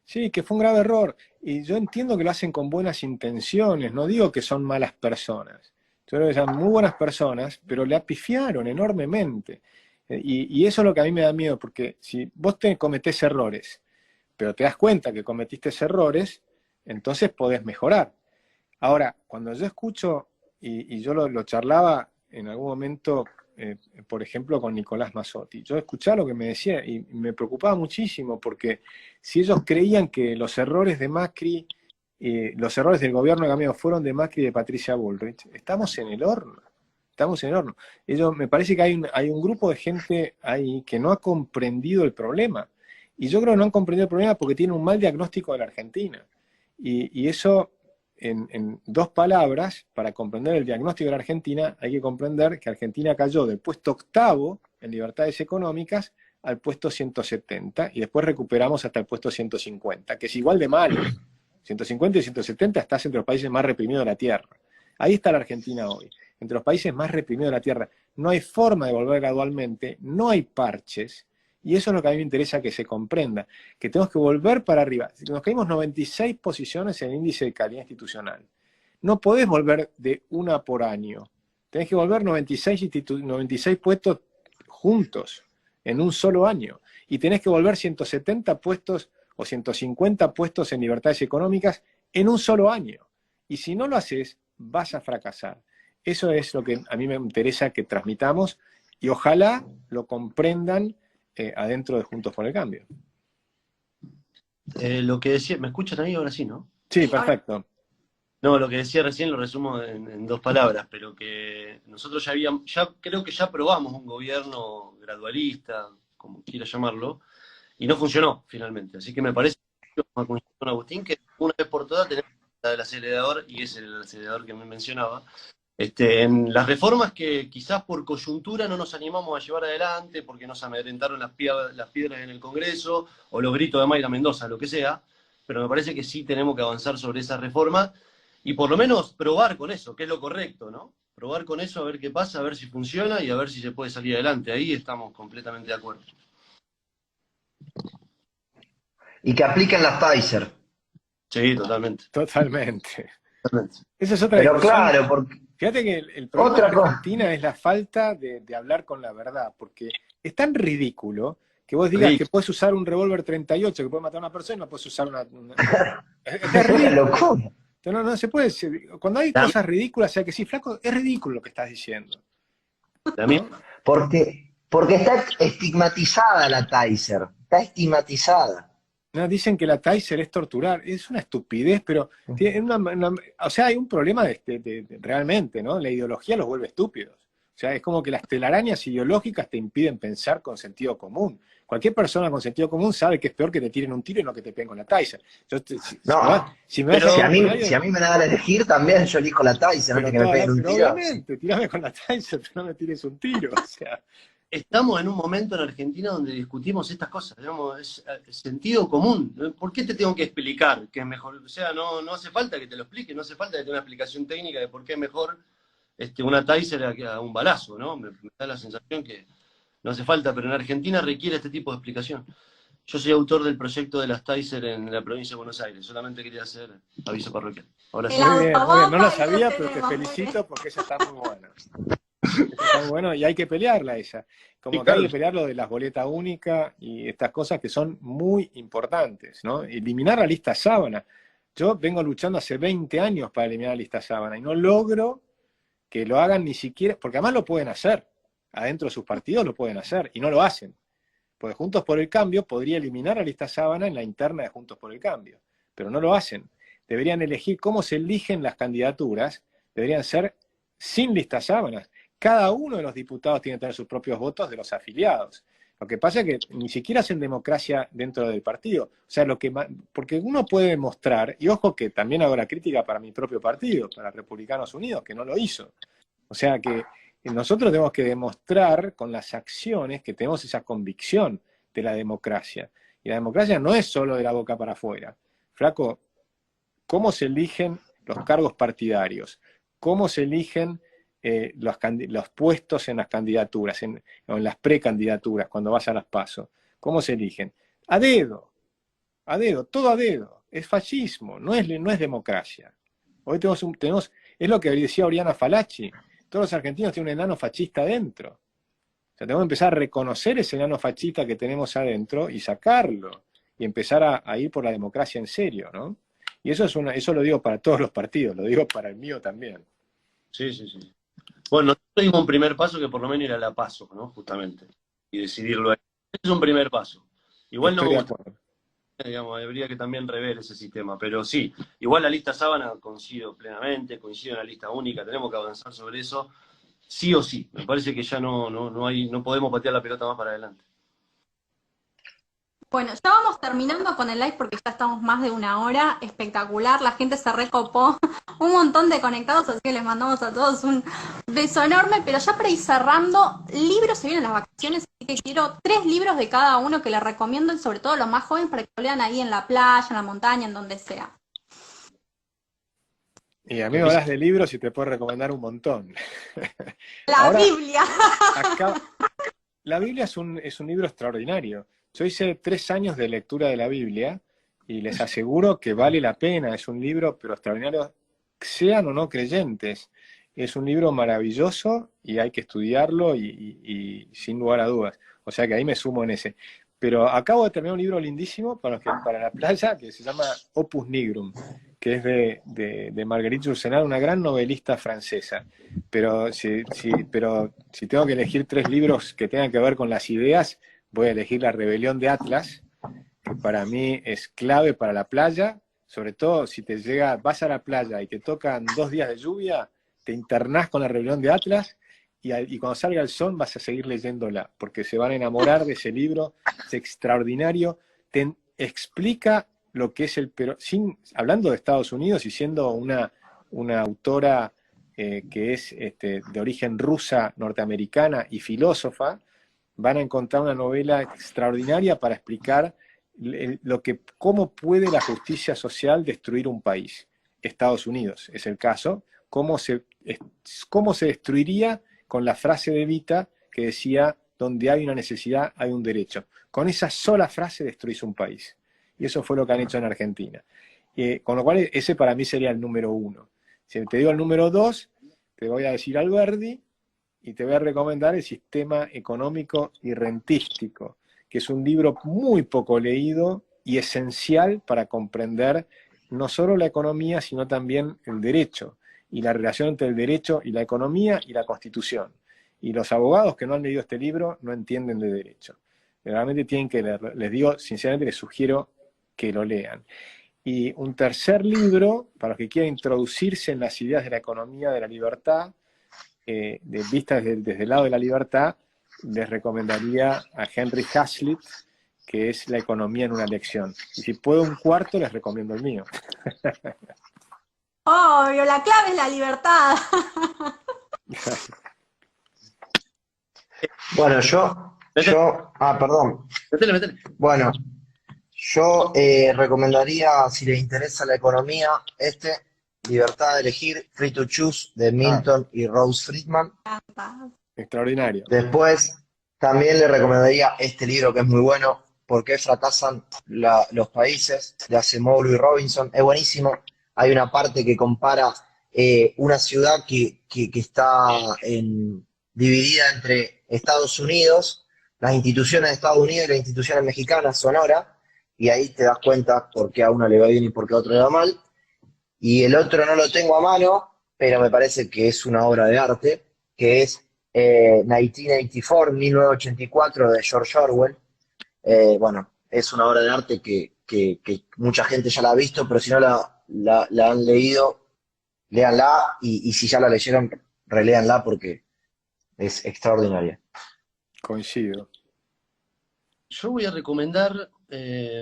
Sí, que fue un grave error. Y yo entiendo que lo hacen con buenas intenciones, no digo que son malas personas. Yo creo que son muy buenas personas, pero le apifiaron enormemente. Y eso es lo que a mí me da miedo, porque si vos te cometés errores, pero te das cuenta que cometiste errores, entonces podés mejorar. Ahora, cuando yo escucho, y yo lo charlaba en algún momento, por ejemplo, con Nicolás Mazzotti, yo escuchaba lo que me decía y me preocupaba muchísimo, porque si ellos creían que los errores de Macri, los errores del gobierno de Cambiemos fueron de Macri y de Patricia Bullrich, estamos en el horno. Estamos en el horno. Me parece que hay un grupo de gente ahí que no ha comprendido el problema. Y yo creo que no han comprendido el problema porque tienen un mal diagnóstico de la Argentina. Y eso, en dos palabras, para comprender el diagnóstico de la Argentina, hay que comprender que Argentina cayó del puesto 8º en libertades económicas al puesto 170, y después recuperamos hasta el puesto 150, que es igual de malo. 150 y 170 estás entre los países más reprimidos de la Tierra. Ahí está la Argentina hoy, entre los países más reprimidos de la Tierra. No hay forma de volver gradualmente, no hay parches, y eso es lo que a mí me interesa que se comprenda, que tenemos que volver para arriba. Nos caímos 96 posiciones en el índice de calidad institucional. No podés volver de una por año. Tenés que volver 96 puestos juntos, en un solo año. Y tenés que volver 170 puestos o 150 puestos en libertades económicas en un solo año. Y si no lo haces, vas a fracasar. Eso es lo que a mí me interesa que transmitamos, y ojalá lo comprendan adentro de Juntos por el Cambio. Lo que decía, ¿me escuchan ahí ahora sí, no? Sí, perfecto. No, lo que decía recién lo resumo en dos palabras, pero que nosotros ya creo que ya probamos un gobierno gradualista, como quiera llamarlo, y no funcionó finalmente. Así que me parece, como coincido con Agustín, que una vez por todas tenemos el acelerador, y es el acelerador que me mencionaba, en las reformas que quizás por coyuntura no nos animamos a llevar adelante, porque nos amedrentaron las piedras en el Congreso, o los gritos de Mayra Mendoza, lo que sea, pero me parece que sí tenemos que avanzar sobre esa reforma, y por lo menos probar con eso, que es lo correcto, ¿no? Probar con eso, a ver qué pasa, a ver si funciona, y a ver si se puede salir adelante. Ahí estamos completamente de acuerdo. Y que apliquen las Pfizer. Sí, totalmente. Totalmente. Totalmente. Esa es otra Pero discusión. claro, porque Fíjate que el problema otra de cosa. Argentina es la falta de hablar con la verdad, porque es tan ridículo que vos digas que puedes usar un revólver 38 que puede matar a una persona y no puedes usar Es Es una ridículo. locura. No se puede decir. Cuando hay cosas ridículas, o sea que sí, flaco, es ridículo lo que estás diciendo. También. Porque está estigmatizada la Pfizer. Está estigmatizada. No, dicen que la Taser es torturar. Es una estupidez, pero o sea, hay un problema realmente, ¿no? La ideología los vuelve estúpidos. O sea, es como que las telarañas ideológicas te impiden pensar con sentido común. Cualquier persona con sentido común sabe que es peor que te tiren un tiro y no que te peguen con la Taser. No, si me vas si a a mí me dan a elegir, también yo elijo la Tyson antes que me peguen un pero tiro. obviamente, tirame con la Taser, pero no me tires un tiro. O sea, Estamos en un momento en Argentina donde discutimos estas cosas, digamos, es sentido común. ¿Por qué te tengo que explicar que es mejor? O sea, no hace falta que te lo explique, no hace falta que tenga una explicación técnica de por qué es mejor una Taser a un balazo, ¿no? Me da la sensación que no hace falta, pero en Argentina requiere este tipo de explicación. Yo soy autor del proyecto de las Taser en la provincia de Buenos Aires, solamente quería hacer aviso parroquial. Ahora sí. muy bien, no lo Ahí sabía, lo pero te tenemos, felicito porque esa está muy buena. Está muy bueno y hay que pelearla esa. Como Sí, que claro. hay que pelear lo de las boletas únicas y estas cosas que son muy importantes, ¿no? Eliminar la lista sábana. Yo vengo luchando hace 20 años para eliminar la lista sábana y no logro que lo hagan ni siquiera, porque además lo pueden hacer. Adentro de sus partidos lo pueden hacer y no lo hacen. Porque Juntos por el Cambio podría eliminar la lista sábana en la interna de Juntos por el Cambio, pero no lo hacen. Deberían elegir cómo se eligen las candidaturas, deberían ser sin listas sábanas. Cada uno de los diputados tiene que tener sus propios votos de los afiliados. Lo que pasa es que ni siquiera hacen democracia dentro del partido. O sea, porque uno puede demostrar, y ojo que también hago la crítica para mi propio partido, para Republicanos Unidos, que no lo hizo. O sea, que nosotros tenemos que demostrar con las acciones que tenemos esa convicción de la democracia. Y la democracia no es solo de la boca para afuera. Flaco, ¿cómo se eligen los cargos partidarios? ¿Cómo se eligen los puestos en las candidaturas, o en las precandidaturas, cuando vas a las PASO? ¿Cómo se eligen? A dedo, todo a dedo. Es fascismo, no es democracia. Hoy es lo que decía Oriana Fallaci, todos los argentinos tienen un enano fascista adentro. O sea, tenemos que empezar a reconocer ese enano fascista que tenemos adentro y sacarlo, y empezar a ir por la democracia en serio, ¿no? Y eso lo digo para todos los partidos, lo digo para el mío también. Sí, sí, sí. Bueno, nosotros dimos un primer paso que por lo menos era la PASO, ¿no? Justamente. Y decidirlo ahí. Es un primer paso. Igual no Estoy me de gusta, acuerdo. digamos, habría que también rever ese sistema. Pero sí, igual la lista sábana coincido plenamente, coincido en la lista única, tenemos que avanzar sobre eso, sí o sí. Me parece que ya no podemos patear la pelota más para adelante. Bueno, ya vamos terminando con el live porque ya estamos más de una hora. Espectacular, la gente se recopó. Un montón de conectados, así que les mandamos a todos un beso enorme. Pero ya para ir cerrando, libros, se vienen las vacaciones, así que quiero 3 libros de cada uno que les recomiendo, y sobre todo los más jóvenes, para que lo lean ahí en la playa, en la montaña, en donde sea. Y a mí me hablas de libros y te puedo recomendar un montón. La Ahora, Biblia. La Biblia es un libro extraordinario. Yo hice 3 años de lectura de la Biblia y les aseguro que vale la pena. Es un libro, pero extraordinario, sean o no creyentes. Es un libro maravilloso y hay que estudiarlo y sin lugar a dudas. O sea que ahí me sumo en ese. Pero acabo de terminar un libro lindísimo para la playa que se llama Opus Nigrum, que es de Marguerite Yourcenar, una gran novelista francesa. Pero si tengo que elegir 3 libros que tengan que ver con las ideas, voy a elegir La Rebelión de Atlas, que para mí es clave para la playa, sobre todo si vas a la playa y te tocan 2 días de lluvia, te internás con La Rebelión de Atlas y cuando salga el sol vas a seguir leyéndola, porque se van a enamorar de ese libro, es extraordinario, te explica lo que es hablando de Estados Unidos y siendo una autora que es de origen rusa, norteamericana y filósofa, van a encontrar una novela extraordinaria para explicar cómo puede la justicia social destruir un país. Estados Unidos es el caso, cómo se destruiría con la frase de Evita que decía, donde hay una necesidad hay un derecho. Con esa sola frase destruís un país. Y eso fue lo que han hecho en Argentina. Con lo cual ese para mí sería el número 1. Si te digo el número 2, te voy a decir Alberdi, y te voy a recomendar El Sistema Económico y Rentístico, que es un libro muy poco leído y esencial para comprender no solo la economía, sino también el derecho, y la relación entre el derecho y la economía y la Constitución. Y los abogados que no han leído este libro no entienden de derecho. Realmente tienen que leerlo. Les digo, sinceramente, les sugiero que lo lean. Y un tercer libro, para los que quieran introducirse en las ideas de la economía de la libertad, vistas desde el lado de la libertad, les recomendaría a Henry Hazlitt, que es La economía en una lección. Y si puedo un cuarto, les recomiendo el mío. Obvio, la clave es la libertad. Bueno, perdón. Métele. Bueno, yo recomendaría, si les interesa la economía, Libertad de elegir, Free to Choose, de Milton y Rose Friedman. Extraordinario. Después, también le recomendaría este libro que es muy bueno, ¿Por qué fracasan los países?, de Acemoglu y Robinson. Es buenísimo. Hay una parte que compara una ciudad que está dividida entre Estados Unidos, las instituciones de Estados Unidos y las instituciones mexicanas, Sonora, y ahí te das cuenta por qué a uno le va bien y por qué a otro le va mal. Y el otro no lo tengo a mano, pero me parece que es una obra de arte, que es 1984, 1984, de George Orwell. Bueno, es una obra de arte que mucha gente ya la ha visto, pero si no la han leído, léanla, y si ya la leyeron, reléanla porque es extraordinaria. Coincido. Yo voy a recomendar,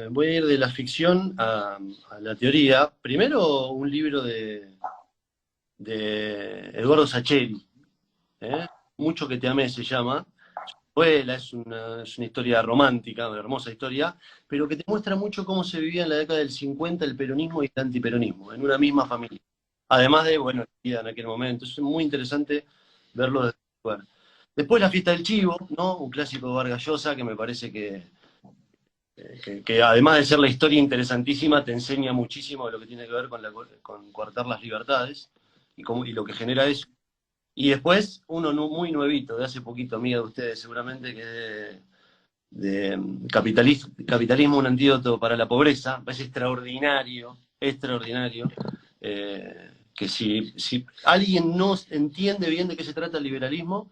voy a ir de la ficción a la teoría. Primero, un libro de Eduardo Sacheri, Mucho que te amé se llama. Novela, es una historia romántica, una hermosa historia, pero que te muestra mucho cómo se vivía en la década del 50 el peronismo y el antiperonismo, en una misma familia. Además de, bueno, la vida en aquel momento. Es muy interesante verlo desde ese lugar. Después La fiesta del chivo, ¿no? Un clásico de Vargas Llosa que me parece que además de ser la historia interesantísima, te enseña muchísimo de lo que tiene que ver con coartar las libertades y lo que genera eso. Y después, uno muy nuevito, de hace poquito, amiga de ustedes seguramente, que es de capitalismo, un antídoto para la pobreza. Es extraordinario, extraordinario. Que si alguien no entiende bien de qué se trata el liberalismo,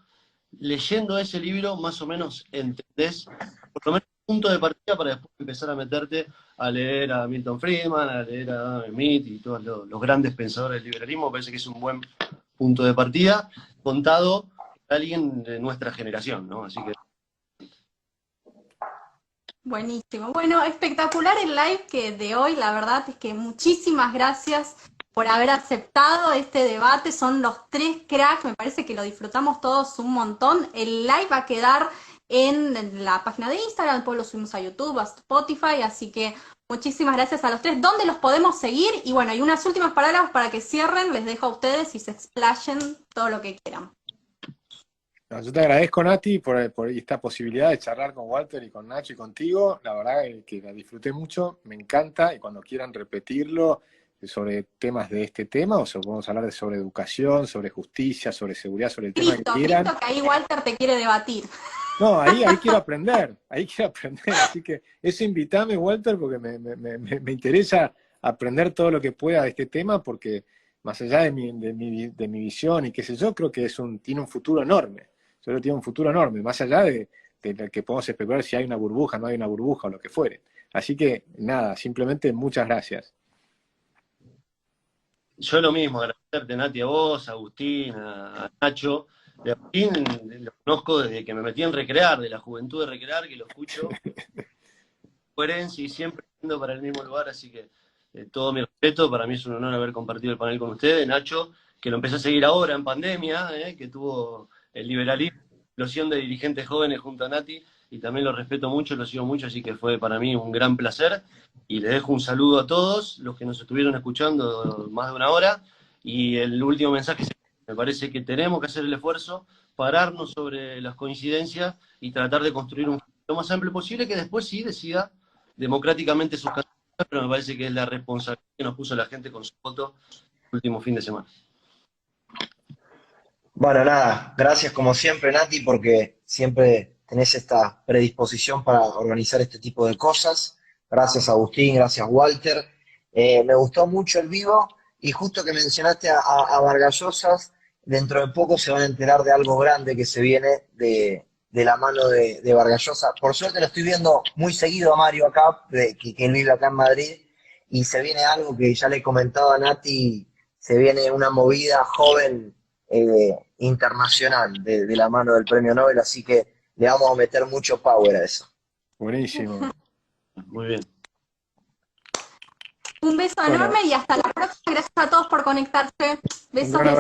leyendo ese libro más o menos entendés, por lo menos un punto de partida para después empezar a meterte a leer a Milton Friedman, a leer a Adam Smith y todos los grandes pensadores del liberalismo. Parece que es un buen punto de partida, contado por alguien de nuestra generación, ¿no? Así que... Buenísimo. Bueno, espectacular el live que de hoy, la verdad es que muchísimas gracias por haber aceptado este debate. Son los 3 cracks, me parece que lo disfrutamos todos un montón. El live va a quedar en la página de Instagram, después lo subimos a YouTube, a Spotify, así que muchísimas gracias a los 3. ¿Dónde los podemos seguir? Y bueno, y unas últimas palabras para que cierren, les dejo a ustedes y se explayen todo lo que quieran. No, yo te agradezco, Nati, por esta posibilidad de charlar con Walter y con Nacho y contigo. La verdad es que la disfruté mucho, me encanta, y cuando quieran repetirlo sobre temas de este tema, o podemos hablar sobre educación, sobre justicia, sobre seguridad, sobre el tema que quieran. Cristo, que ahí Walter te quiere debatir. No, ahí quiero aprender, así que eso invítame, Walter, porque me interesa aprender todo lo que pueda de este tema, porque más allá de mi visión y qué sé yo, creo que tiene un futuro enorme. Yo creo que tiene un futuro enorme, más allá de que podemos especular si hay una burbuja, no hay una burbuja o lo que fuere. Así que, nada, simplemente muchas gracias. Yo lo mismo, agradecerte, Nati, a vos, a Agustín, a Nacho. De Agustín lo conozco desde que me metí en Recrear, de la juventud de Recrear, que lo escucho coherencia y siempre yendo para el mismo lugar, así que todo mi respeto. Para mí es un honor haber compartido el panel con ustedes. Nacho, que lo empecé a seguir ahora en pandemia, que tuvo el liberalismo, la explosión de dirigentes jóvenes junto a Nati, y también lo respeto mucho, lo sigo mucho, así que fue para mí un gran placer. Y les dejo un saludo a todos los que nos estuvieron escuchando más de una hora. Y el último mensaje es: me parece que tenemos que hacer el esfuerzo, pararnos sobre las coincidencias y tratar de construir un lo más amplio posible, que después sí decida democráticamente sus candidaturas, pero me parece que es la responsabilidad que nos puso la gente con su voto el último fin de semana. Bueno, nada, gracias como siempre, Nati, porque siempre tenés esta predisposición para organizar este tipo de cosas. Gracias, Agustín, gracias, Walter. Me gustó mucho el vivo, y justo que mencionaste a Vargas Llosa, dentro de poco se van a enterar de algo grande que se viene de la mano de Vargas Llosa. Por suerte lo estoy viendo muy seguido a Mario acá, que él vive acá en Madrid, y se viene algo que ya le comentaba a Nati, se viene una movida joven internacional de la mano del Premio Nobel, así que le vamos a meter mucho power a eso. Buenísimo. Muy bien. Un beso enorme y hasta la próxima. Gracias a todos por conectarse. Besos.